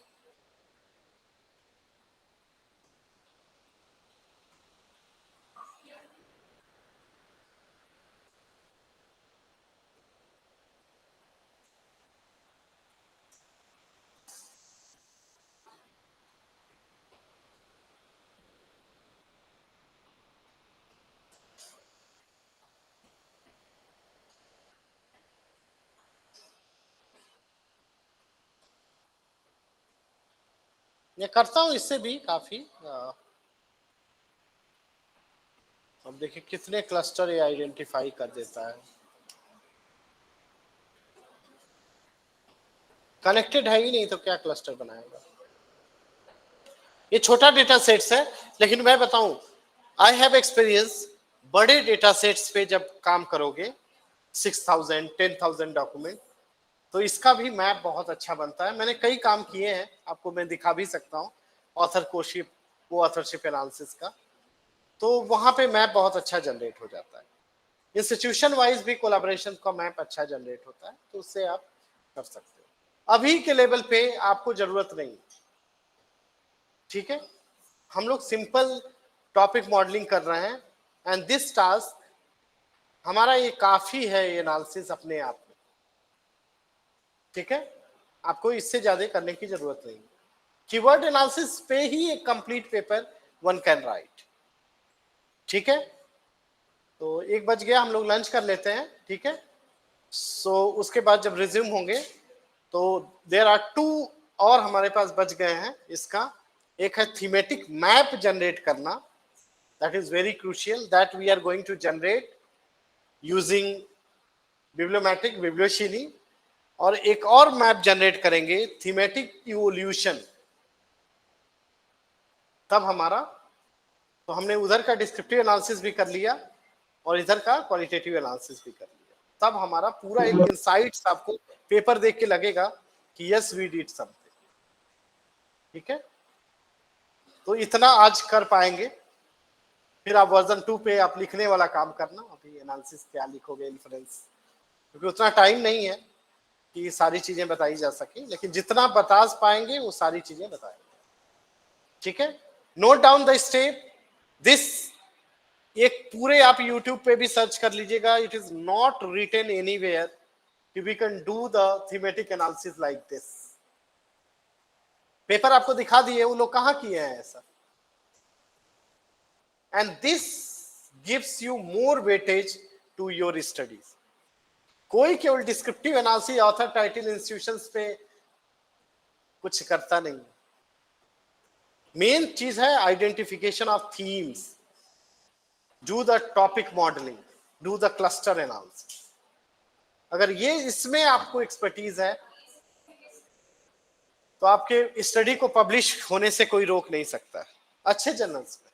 मैं करता हूं इससे भी काफी। अब देखिए कितने क्लस्टर ये आइडेंटिफाई कर देता है। कनेक्टेड है ही नहीं तो क्या क्लस्टर बनाएगा। ये छोटा डेटा सेट्स है, लेकिन मैं बताऊं आई हैव एक्सपीरियंस, बड़े डेटा सेट्स पे जब काम करोगे 6000 10,000 डॉक्यूमेंट, तो इसका भी मैप बहुत अच्छा बनता है। मैंने कई काम किए हैं, आपको मैं दिखा भी सकता हूँ ऑथरशिप, वो ऑथरशिप एनालिसिस का। तो वहां पे मैप बहुत अच्छा जनरेट हो जाता है। इंस्टीट्यूशन वाइज भी कोलैबोरेशन का मैप अच्छा जनरेट होता है, तो उससे आप कर सकते हो। अभी के लेवल पे आपको जरूरत नहीं, ठीक है। हम लोग सिंपल टॉपिक मॉडलिंग कर रहे हैं, एंड दिस टास्क हमारा ये काफी है, ये एनालिसिस अपने आप में, ठीक है, आपको इससे ज्यादा करने की जरूरत नहीं। कीवर्ड एनालिसिस पे ही एक complete paper one can write, ठीक है। तो 1 बज गया, हम लोग लंच कर लेते हैं, ठीक है। सो उसके बाद जब रिज्यूम होंगे तो देयर आर 2 और हमारे पास बच गए हैं इसका। एक है थीमेटिक मैप जनरेट करना, that is very crucial, that we are going to generate using bibliometric biblioshiny. और एक और मैप जनरेट करेंगे थीमेटिक इवोल्यूशन, तब हमारा, तो हमने उधर का डिस्क्रिप्टिव एनालिसिस भी कर लिया और इधर का क्वालिटेटिव एनालिसिस भी कर लिया, तब हमारा पूरा एक इंसाइट्स आपको पेपर देख के लगेगा कि यस वी डिड समथिंग, ठीक है। तो इतना आज कर पाएंगे, फिर आप वर्जन 2 पे आप लिखने वाला काम करना, अभी एनालिसिस क्या लिखोगे, इन्फ्रेंस, क्योंकि उतना टाइम नहीं है कि सारी चीजें बताई जा सके, लेकिन जितना बता पाएंगे वो सारी चीजें बताएंगे, ठीक है। Note down the step, this एक पूरे आप YouTube पे भी सर्च कर लीजिएगा, it is not written anywhere कि we can do the thematic analysis like this. Paper आपको दिखा दिए, वो लोग कहाँ किए हैं ऐसा, and this gives you more weightage to your studies. कोई केवल descriptive analysis author title institutions पे कुछ करता नहीं, मेन चीज है identification of themes, do the topic modelling, do the cluster analysis. अगर ये इसमें आपको एक्सपर्टीज है तो आपके स्टडी को पब्लिश होने से कोई रोक नहीं सकता है अच्छे जर्नल्स में,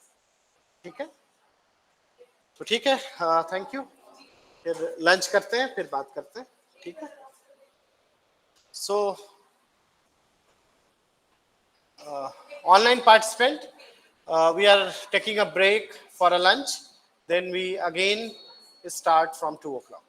ठीक है। तो ठीक है, थैंक यू, फिर लंच करते हैं, फिर बात करते हैं, ठीक है। सो online participant, we are taking a break for a lunch, then we again start from 2 o'clock.